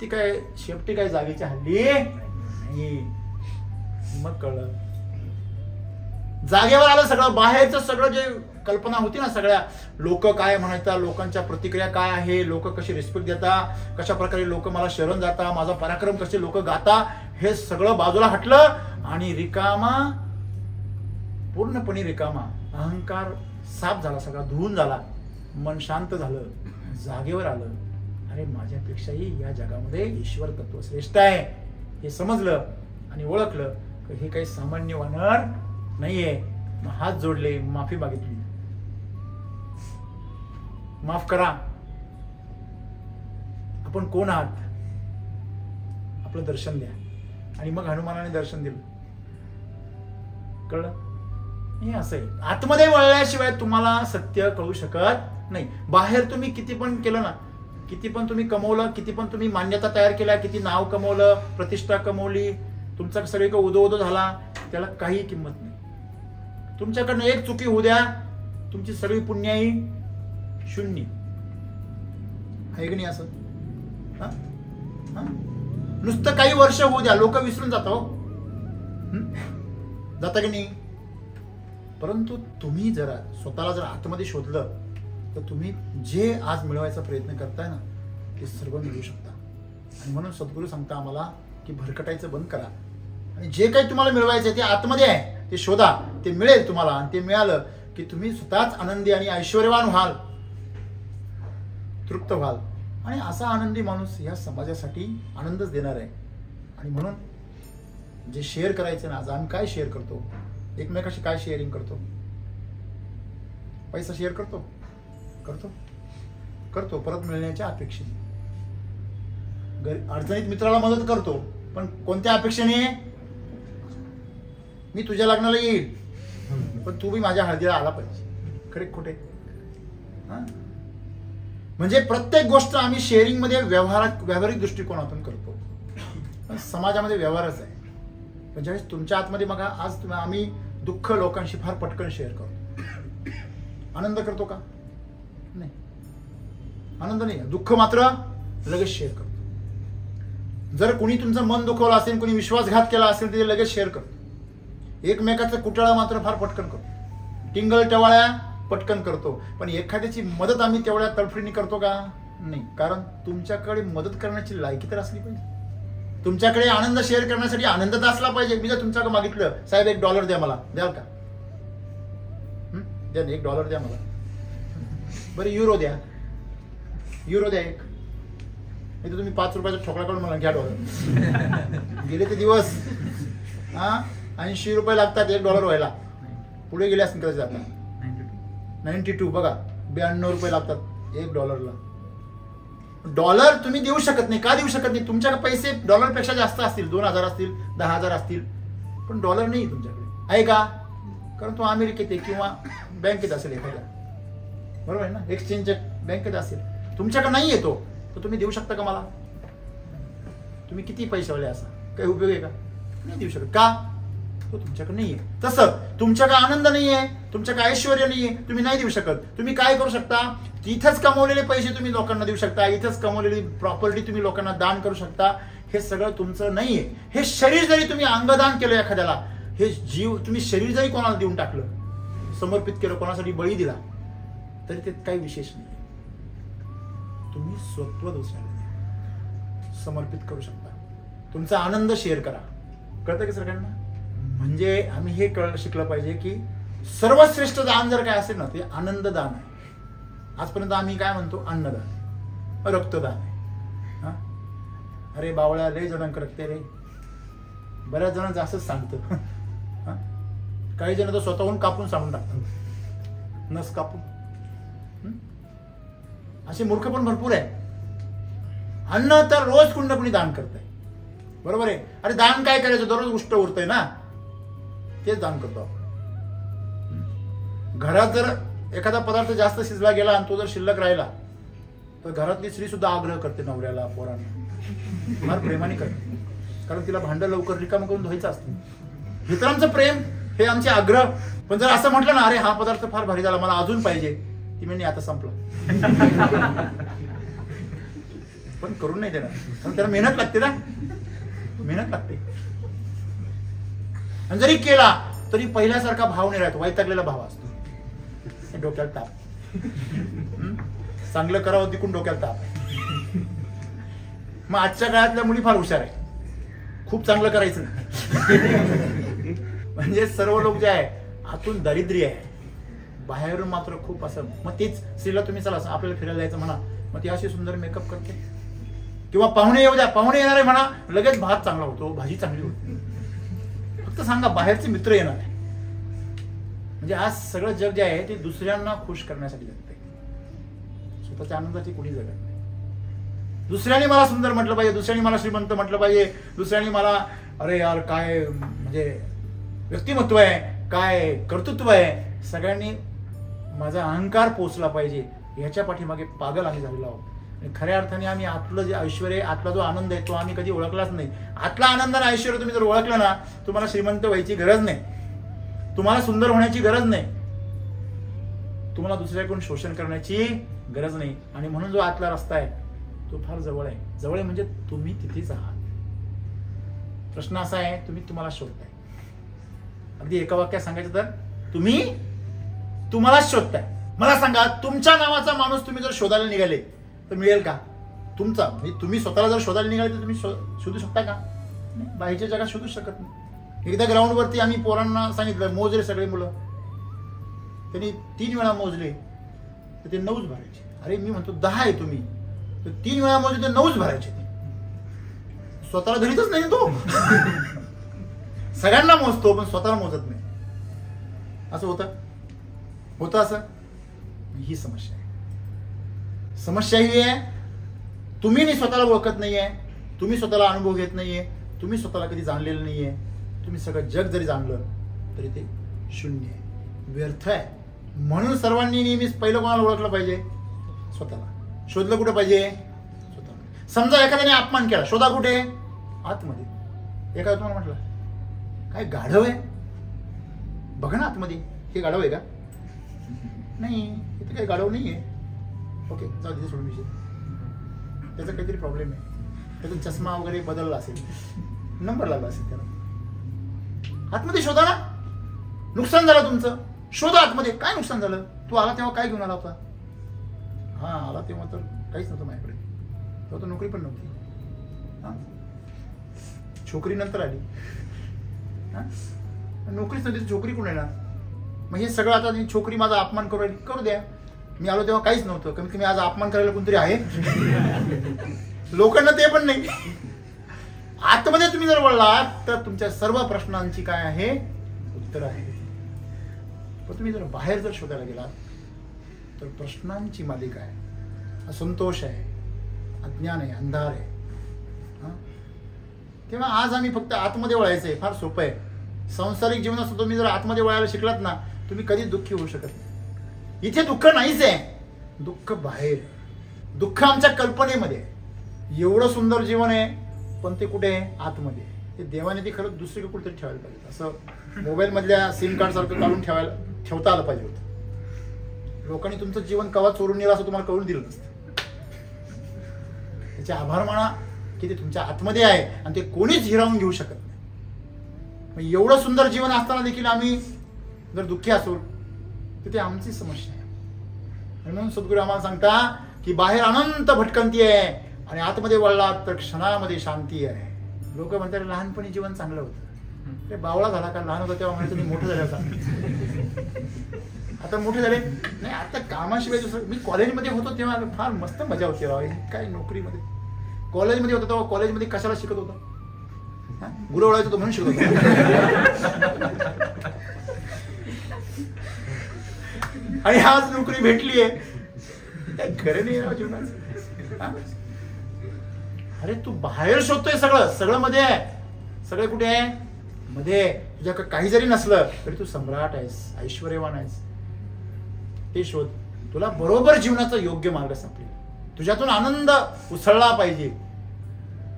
ती काय शेपटी काय जागेची हल्ली नाही. मग कळलं, जागेवर आलं सगळं. बाहेरचं सगळं जे कल्पना होती ना, सगळ्या लोक काय म्हणायचा, लोकांच्या प्रतिक्रिया काय आहे, लोक कशी रिस्पेक्ट देता, कशा प्रकारे लोक मला शरण जाता, माझा पराक्रम कसे लोक गाता, हे सगळं बाजूला हटलं. आणि रिकामा, पूर्णपणे रिकामा, अहंकार साफ झाला, सगळा धुवून झाला, मन शांत झालं, जागेवर आलं. अरे माझ्यापेक्षाही या जगामध्ये ईश्वर तत्व श्रेष्ठ आहे हे समजलं आणि ओळखलं की हे काही सामान्य वानर नाहीये. हात जोडले, माफी मागितली, माफ करा, आपण कोण आहात, आपलं दर्शन द्या. आणि मग हनुमानाने दर्शन दिलं. कळलं? हे असं आहे, आतमध्ये वळल्याशिवाय तुम्हाला सत्य कळू शकत नाही. बाहेर तुम्ही किती पण केलं ना, किती पण तुम्ही कमवलं, किती पण तुम्ही मान्यता तयार केल्या, किती नाव कमवलं, प्रतिष्ठा कमवली, तुमचा सगळीकडे उदो झाला, त्याला काही किंमत नाही. तुमच्याकडनं एक चुकी होऊ द्या, तुमची सगळी पुण्याई शून्य आहे की नाही? असं नुसतं काही वर्ष होऊ द्या, लोक विसरून जाता की नाही? परंतु तुम्ही जरा स्वतःला जर आतमध्ये शोधलं तर तुम्ही जे आज मिळवायचा प्रयत्न करताय ना ते सर्व मिळवू शकता. आणि म्हणून सद्गुरू सांगता आम्हाला की भरकटायचं बंद करा, आणि जे काही तुम्हाला मिळवायचं ते आतमध्ये आहे ते शोधा, ते मिळेल तुम्हाला. आणि ते मिळालं की तुम्ही स्वतःच आनंदी आणि ऐश्वर्यवान व्हाल, तृप्त व्हाल. आणि असा आनंदी माणूस या समाजासाठी आनंदच देणार आहे. आणि म्हणून जे शेअर करायचं ना, आज आम्ही काय शेअर करतो, एकमेकाशी काय शेअरिंग करतो? पैसा शेअर करतो परत मिळण्याच्या अपेक्षेने. अडचणीत मित्राला मदत करतो, पण कोणत्या अपेक्षेने? मी तुझ्या लग्नाला येईल, पण तू बी माझ्या हळदीला आला पाहिजे. खरे खोटे? म्हणजे प्रत्येक गोष्ट आम्ही शेअरिंग मध्ये व्यावहारिक दृष्टिकोनातून करतो, पण समाजामध्ये व्यवहारच आहे. पण ज्यावेळेस तुमच्या आतमध्ये बघा, आज आम्ही दुःख लोकांशी फार पटकन शेअर करतो. आनंद करतो का? नाही, आनंद नाही. दुःख मात्र लगेच शेअर करतो. जर कोणी तुमचं मन दुखवलं असेल, कोणी विश्वासघात केला असेल, ते लगेच शेअर करतो. एकमेकाचं कुटाळा मात्र फार पटकन करतो, टिंगल टवाळ्या पटकन करतो. पण एखाद्याची मदत आम्ही तेवढ्या तडफडीने करतो का? नाही. कारण तुमच्याकडे मदत करण्याची लायकी तर असली पाहिजे. तुमच्याकडे आनंद शेअर करण्यासाठी आनंदच असला पाहिजे. मी जर तुमच्याकडे मागितलं, साहेब $1 द्या मला, द्याल का? द्या, $1 द्या मला. बरं युरो द्या एक. नाही तर तुम्ही ₹5 ठोकळा काढून मला घ्या $1. गेले ते दिवस. 80 रुपये लागतात $1 व्हायला. पुढे गेले असतील कदाचित आता 92. बघा, $92 लागतात $1. डॉलर तुम्ही देऊ शकत नाही. का देऊ शकत नाही? तुमच्याकडे पैसे डॉलरपेक्षा जास्त असतील, 2000 असतील, 10,000 असतील, पण डॉलर नाही तुमच्याकडे. आहे का? कारण तो अमेरिकेत आहे किंवा बँकेत असेल एखाद्या, बरोबर आहे ना, एक्सचेंज बँकेत असेल. तुमच्याकडे नाही येतो तर तुम्ही देऊ शकता का मला? तुम्ही किती पैशावाले असा, काही उपयोग आहे का? नाही देऊ शकत. का? तो तुमच्याकडे नाहीये. तसं तुमच्याकडे आनंद नाहीये, तुमच्याकडे ऐश्वर्य नाहीये, तुम्ही नाही देऊ शकत. तुम्ही काय करू शकता? इथंच कमवलेले पैसे तुम्ही लोकांना देऊ शकता, इथंच कमवलेली प्रॉपर्टी तुम्ही लोकांना दान करू शकता. हे सगळं तुमचं नाहीये. हे शरीर जरी तुम्ही अंगदान केलं एखाद्याला, हे जीव तुम्ही शरीर जरी कोणाला देऊन टाकलं, समर्पित केलं, कोणासाठी बळी दिला, तरी ते काही विशेष नाही. तुम्ही स्वत्व दुसऱ्याला समर्पित करू शकता. तुमचा आनंद शेअर करा. कळतं की सगळ्यांना? म्हणजे आम्ही हे शिकलं पाहिजे की सर्वश्रेष्ठ दान जर काय असेल ना, ते आनंद दान आहे. आजपर्यंत आम्ही काय म्हणतो? अन्नदान, रक्तदान आहे. अरे बावळ्या, लय जणांक रक्ते रे. बऱ्याच जणांचं असंच सांगतं. काही जण तर स्वतःहून कापून सांगून टाकतात, नस कापून. असे मूर्ख पण भरपूर आहे. अन्न तर रोज कुणी ना कुणी दान करतंय, बरोबर आहे. अरे दान काय करायचं? दररोज उष्ट उरतंय ना, तेच दान करतो आपण. घरात जर एखादा पदार्थ जास्त शिजला गेला आणि तो जर शिल्लक राहिला, तर घरातली स्त्री सुद्धा आग्रह करते नवऱ्याला, पोरांना, फार प्रेमाने करते. कारण तिला भांडं लवकर रिकामं करून धुवायचं असतं. मित्रांचं प्रेम हे आमचे आग्रह. पण जर असं म्हटलं ना, अरे हा पदार्थ फार भारी झाला, मला अजून पाहिजे, ती म्हणजे आता संपलं. पण करून नाही देणार, कारण त्याला मेहनत लागते ना, मेहनत लागते. आणि जरी केला तरी पहिल्यासारखा भाव नाही राहतो, वैतागलेला भाव असतो. डोक्याला ताप. चांगलं करावं तिकून डोक्याला ताप. मग आजच्या काळातल्या मुली फार हुशार आहे, खूप चांगलं करायचं. म्हणजे सर्व लोक जे आहे आतून दारिद्र्य आहे, बाहेरून मात्र खूप असं. मग तीच स्त्रीला तुम्ही चला आपल्याला फिरायला जायचं म्हणा, मग ती अशी सुंदर मेकअप करते. किंवा पाहुणे येऊ द्या, पाहुणे येणार आहे म्हणा, लगेच भात चांगला होतो, भाजी चांगली होती. फक्त सांगा बाहेरचे मित्र येणार आहे. म्हणजे आज सगळं जग जे आहे ते दुसऱ्यांना खुश करण्यासाठी जगते, स्वतःच्या आनंदाची कुणी जगत नाही. दुसऱ्याने मला सुंदर म्हटलं पाहिजे, दुसऱ्याने मला श्रीमंत म्हटलं पाहिजे, दुसऱ्याने मला अरे यार काय म्हणजे व्यक्तिमत्व आहे, काय कर्तृत्व आहे, सगळ्यांनी माझा अहंकार पोचला पाहिजे, याच्या पाठीमागे पागल आम्ही झालेलो आहोत. खऱ्या अर्थाने आम्ही आतलं जे ऐश्वर्य, आतला जो आनंद आहे तो आम्ही कधी ओळखलाच नाही. आतला आनंद आणि ऐश्वर्य तुम्ही जर ओळखलं ना, तुम्हाला श्रीमंत व्हायची गरज नाही, तुम्हाला सुंदर होण्याची गरज नाही, तुम्हाला दुसऱ्याकडून शोषण करण्याची गरज नाही. आणि म्हणून जो आतला रस्ता आहे तो फार जवळ आहे. जवळ आहे म्हणजे तुम्ही तिथेच आहात. प्रश्न असा आहे, तुम्ही तुम्हाला शोधताय. अगदी एका वाक्यात सांगायचं तर तुम्ही तुम्हालाच शोधताय. मला सांगा, तुमच्या नावाचा माणूस तुम्ही जर शोधायला निघाले तर मिळेल का? तुमचा म्हणजे तुम्ही स्वतःला जर शोधायला निघाले तर तुम्ही शोधू शकता का? बाहेरच्या जगात शोधू शकत नाही. एकदा ग्राउंडवरती आम्ही पोरांना सांगितलं, मोजले सगळे मुलं. त्यांनी 3 वेळा मोजले तर ते 9च भरायचे. अरे मी म्हणतो 10 आहे तुम्ही, तर 3 वेळा मोजले तर 9च भरायचे. स्वतःला धरीतच नाही तो. सगळ्यांना मोजतो पण स्वतःला मोजत नाही. असं होतं असं. ही समस्या आहे. समस्या ही आहे, तुम्ही स्वतःला ओळखत नाहीये, तुम्ही स्वतःला अनुभव घेत नाहीये, तुम्ही स्वतःला कधी जाणलेलं नाहीये. तुम्ही सगळं जग जरी जाणलं तरी ते शून्य आहे, व्यर्थ आहे. म्हणून सर्वांनी नेहमीच पहिलं कोणाला ओळखलं पाहिजे? स्वतःला. शोधलं कुठे पाहिजे? स्वतःला. समजा एखाद्याने अपमान केला, शोधा कुठे? आतमध्ये. एखादा तुम्हाला म्हटलं काय गाढव आहे, बघा ना आतमध्ये, हे गाढव आहे का? नाही, इथे काही गाढव नाहीये. ओके, जाऊ तिथे सोडून विषय. त्याचा काहीतरी प्रॉब्लेम आहे, त्याचा चष्मा वगैरे बदलला असेल, नंबर लागला असेल त्याला. आतमध्ये शोधा ना. नुकसान झालं तुमचं, शोधा आतमध्ये. काय नुकसान झालं? तू आला तेव्हा काय घेऊन आला होता? हा, आला तेव्हा तर काहीच नव्हतं माझ्याकडे, तेव्हा तर नोकरी पण नव्हती. हा, छोकरी नंतर आली. हा, नोकरीच नव्हती, छोकरी कोण येणार? मग हे सगळं आता छोकरी माझा अपमान करू द्या. मी आलो तेव्हा काहीच नव्हतं, कमीत कमी आज अपमान करायला कोणतरी आहे. लोकांना ते पण नाही. आतमध्ये तुम्ही जर वळलात तर तुमच्या सर्व प्रश्नांची काय आहे? उत्तर आहे. पण तुम्ही जर बाहेर जर शोधायला गेलात तर प्रश्नांची मालिका आहे, असंतोष आहे, अज्ञान आहे, अंधार आहे. तेव्हा आज आम्ही फक्त आतमध्ये वळायचंय. फार सोपं आहे. सांसारिक जीवनात तुम्ही जर आतमध्ये वळायला शिकलात ना, तुम्ही कधीच दुःखी होऊ शकत नाही. इथे दुःख नाहीच आहे, दुःख बाहेर. दुःख आमच्या कल्पनेमध्ये आहे. एवढं सुंदर जीवन आहे पण ते कुठे आहे? आतमध्ये. ते देवाने ते खरंच दुसरीकडे कुठेतरी ठेवायला पाहिजे. असं मोबाईल मधल्या सिम कार्ड सारखं काढून ठेवता आलं पाहिजे होतं. लोकांनी तुमचं जीवन कवा चोरून नेलं असं तुम्हाला कळून दिलं नसतं. त्याचे आभार माना की ते तुमच्या आतमध्ये आहे आणि ते कोणीच हिरावून घेऊ शकत नाही. एवढं सुंदर जीवन असताना देखील आम्ही जर दुःखी असू तर ते आमची समस्या आहे. आणि म्हणून सद्गुरू आम्हाला सांगता की बाहेर अनंत भटकंती आहे आणि आतमध्ये वळलात तर क्षणामध्ये शांती आहे. लोक म्हणतात लहानपणी जीवन चांगलं होतं, ते बावळा झाला का, लहान होता तेव्हा म्हणायचं मी मोठं झालं. आता मोठे झाले नाही, आता कामाशिवाय दुसरं. मी कॉलेजमध्ये होतो तेव्हा फार मस्त मजा होती राव. काय नोकरीमध्ये, कॉलेजमध्ये होतो तेव्हा कॉलेजमध्ये कशाला शिकत होतो, गुरु ओळायचं होतो म्हणून शिकत होतो. आणि आज नोकरी भेटलीये, काय खरं नाही राव जीवनाचं. अरे तू बाहेर शोधतोय, सगळं सगळं मध्ये आहे. सगळे कुठे आहे? मध्ये. तुझ्या काही जरी नसलं तरी तू सम्राट आहेस, ऐश्वर्यवान आहेस. ते शोध. तुला बरोबर जीवनाचा योग्य मार्ग सापडेल. तुझ्यातून आनंद उसळला पाहिजे.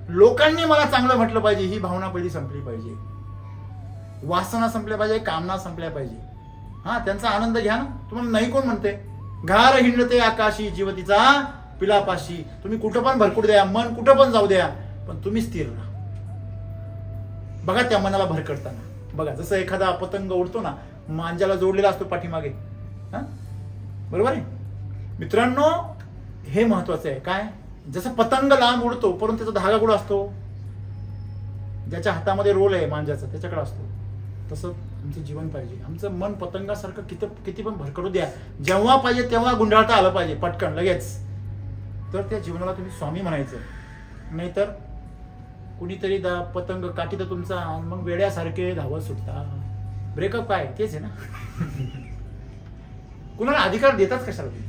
लोकांनी मला चांगलं म्हटलं पाहिजे ही भावना पहिली संपली पाहिजे. वासना संपल्या पाहिजे, कामना संपल्या पाहिजे. हा, त्यांचा आनंद घ्या ना. तुम्हाला नाही कोण म्हणते? घार हिंडते आकाशी जीवतीचा पिलापाशी. तुम्ही कुठं पण भरकूट द्या, मन कुठं पण जाऊ द्या, पण तुम्ही स्थिर राहा. बघा त्या मनाला भरकटताना. बघा जसं एखादा पतंग उडतो ना, मांजाला जोडलेला असतो पाठीमागे. बरोबर आहे मित्रांनो, हे महत्वाचं आहे. काय? जसं पतंग लांब उडतो परंतु त्याचा धागा कुठं असतो? ज्याच्या हातामध्ये रोल आहे मांजाचा त्याच्याकडे असतो. तसं आमचं जीवन पाहिजे. आमचं मन पतंगासारखं किती पण भरकटू द्या, जेव्हा पाहिजे तेव्हा गुंडाळता आलं पाहिजे पटकन लगेच. तर त्या जीवनाला तुम्ही स्वामी म्हणायचं. नाहीतर कुणीतरी पतंग काठी तर तुमचा, मग वेड्यासारखे धावत सुटता. ब्रेकअप काय तेच आहे ना. कुणाला अधिकार देताच कशाला तुम्ही?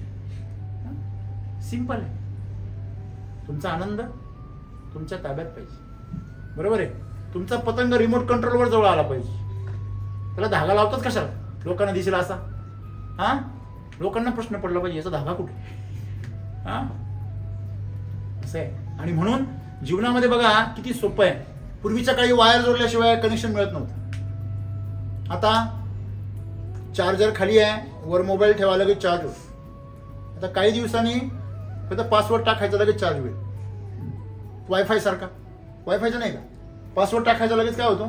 सिंपल आहे. तुमचा आनंद तुमच्या ताब्यात पाहिजे. बरोबर आहे. तुमचा पतंग रिमोट कंट्रोलवर जवळ आला पाहिजे. त्याला धागा लावतात कशाला? लोकांना दिसेल असा. हा, लोकांना प्रश्न पडला पाहिजे याचा धागा कुठे. हा, असं आहे. आणि म्हणून जीवनामध्ये बघा किती सोपं आहे. पूर्वीच्या काळी वायर जोडल्याशिवाय कनेक्शन मिळत नव्हतं. आता चार्जर खाली आहे, वर मोबाईल ठेवा लगेच चार्ज होतो. आता काही दिवसांनी फक्त पासवर्ड टाकायचा लगेच चार्ज होईल. वायफाय सारखा. वायफायचा नाही का, पासवर्ड टाकायचा लगेच काय होतो?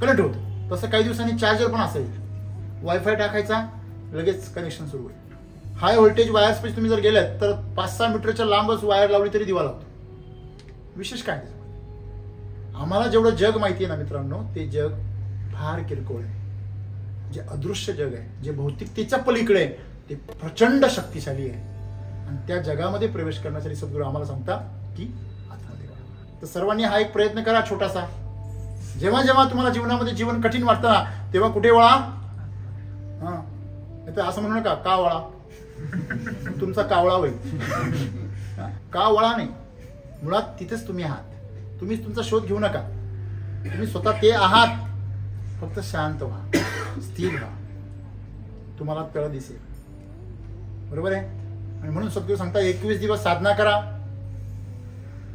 कनेक्ट होतो. तसं काही दिवसांनी चार्जर पण असेल, वायफाय टाकायचा लगेच कनेक्शन सुरू होईल. हाय व्होल्टेज वायर्स पैसे तुम्ही जर गेलात तर 5-6 मीटरच्या लांबच वायर लावली तरी दिवा लावतो. विशेष काय? आम्हाला जेवढं जग माहिती आहे ना मित्रांनो, ते जग फार किरकोळ आहे. जे अदृश्य जग आहे, जे भौतिकतेच्या पलीकडे आहे, ते प्रचंड शक्तिशाली आहे. आणि त्या जगामध्ये प्रवेश करण्यासाठी सद्गुरू आम्हाला सांगता की आतमध्ये वळा. तर सर्वांनी हा एक प्रयत्न करा छोटासा. जेव्हा जेव्हा तुम्हाला जीवनामध्ये जीवन कठीण वाटतं ना, तेव्हा कुठे वळा? हा, नाही तर असं म्हणू नका का वळा, तुमचा कावळा होईल. का वळा नाही, मुळात तिथेच तुम्ही आहात. तुम्हीच तुमचा शोध घेऊ नका. तुम्ही स्वतः ते आहात. फक्त शांत व्हा, स्थिर व्हा, तुम्हाला तळ दिसेल. बरोबर आहे. आणि म्हणून सद्गुरू सांगता 21 दिवस साधना करा,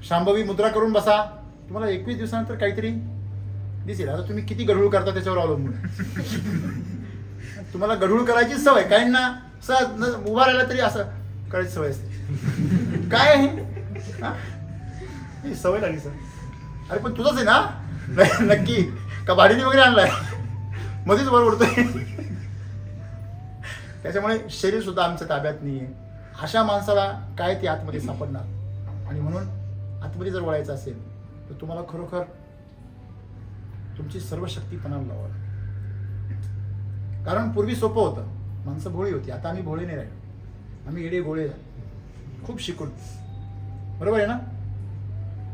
शांभवी मुद्रा करून बसा. तुम्हाला 21 दिवसानंतर काहीतरी दिसेल. आता तुम्ही किती गढूळ करता त्याच्यावर अवलंबून. तुम्हाला गढूळ करायची सवय, काहींना उभा राहिला तरी असं करायची सवय असते. काय आहे सवय लागली सर. अरे पण तुझंच आहे ना नक्की का भाडीने वगैरे आणलाय? मध्येच वर उडतोय. त्याच्यामुळे शरीर सुद्धा आमच्या ताब्यात नाहीये. अशा माणसाला काय ते आतमध्ये सापडणार. आणि म्हणून आतमध्ये जर वळायचं असेल तर तुम्हाला खरोखर तुमची सर्व शक्ती पणाला लावावी. कारण पूर्वी सोपं होतं, माणसं भोळी होती. आता आम्ही भोळे नाही राहिलो, आम्ही येडे गोळे झालो खूप शिकून. बरोबर आहे ना.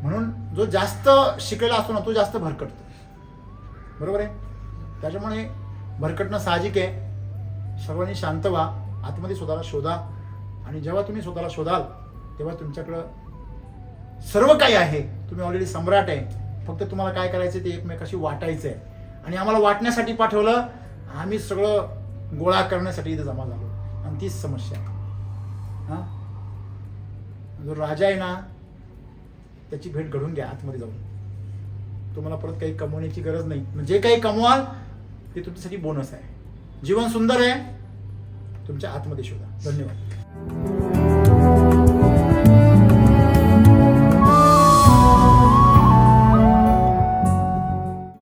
म्हणून जो जास्त शिकलेला असतो ना तो जास्त भरकटतो. बरोबर आहे. त्याच्यामुळे भरकटणं साहजिक आहे. सर्वांनी शांत व्हा, आतमध्ये स्वतःला शोधा. आणि जेव्हा तुम्ही स्वतःला शोधाल तेव्हा तुमच्याकडं सर्व काही आहे. तुम्ही ऑलरेडी सम्राट आहे. फक्त तुम्हाला काय करायचं ते एकमेकाशी वाटायचं आहे. आणि आम्हाला वाटण्यासाठी पाठवलं, आम्ही सगळं गोळा करण्यासाठी इथं जमा झालो. आणि तीच समस्या. हा, जो राजा आहे ना त्याची भेट घडून घ्या आतमध्ये जाऊन. तुम्हाला परत काही कमवण्याची गरज नाही. जे काही कमवाल ते तुमच्यासाठी बोनस आहे. जीवन सुंदर आहे, तुमच्या आतमध्ये शोधा. धन्यवाद.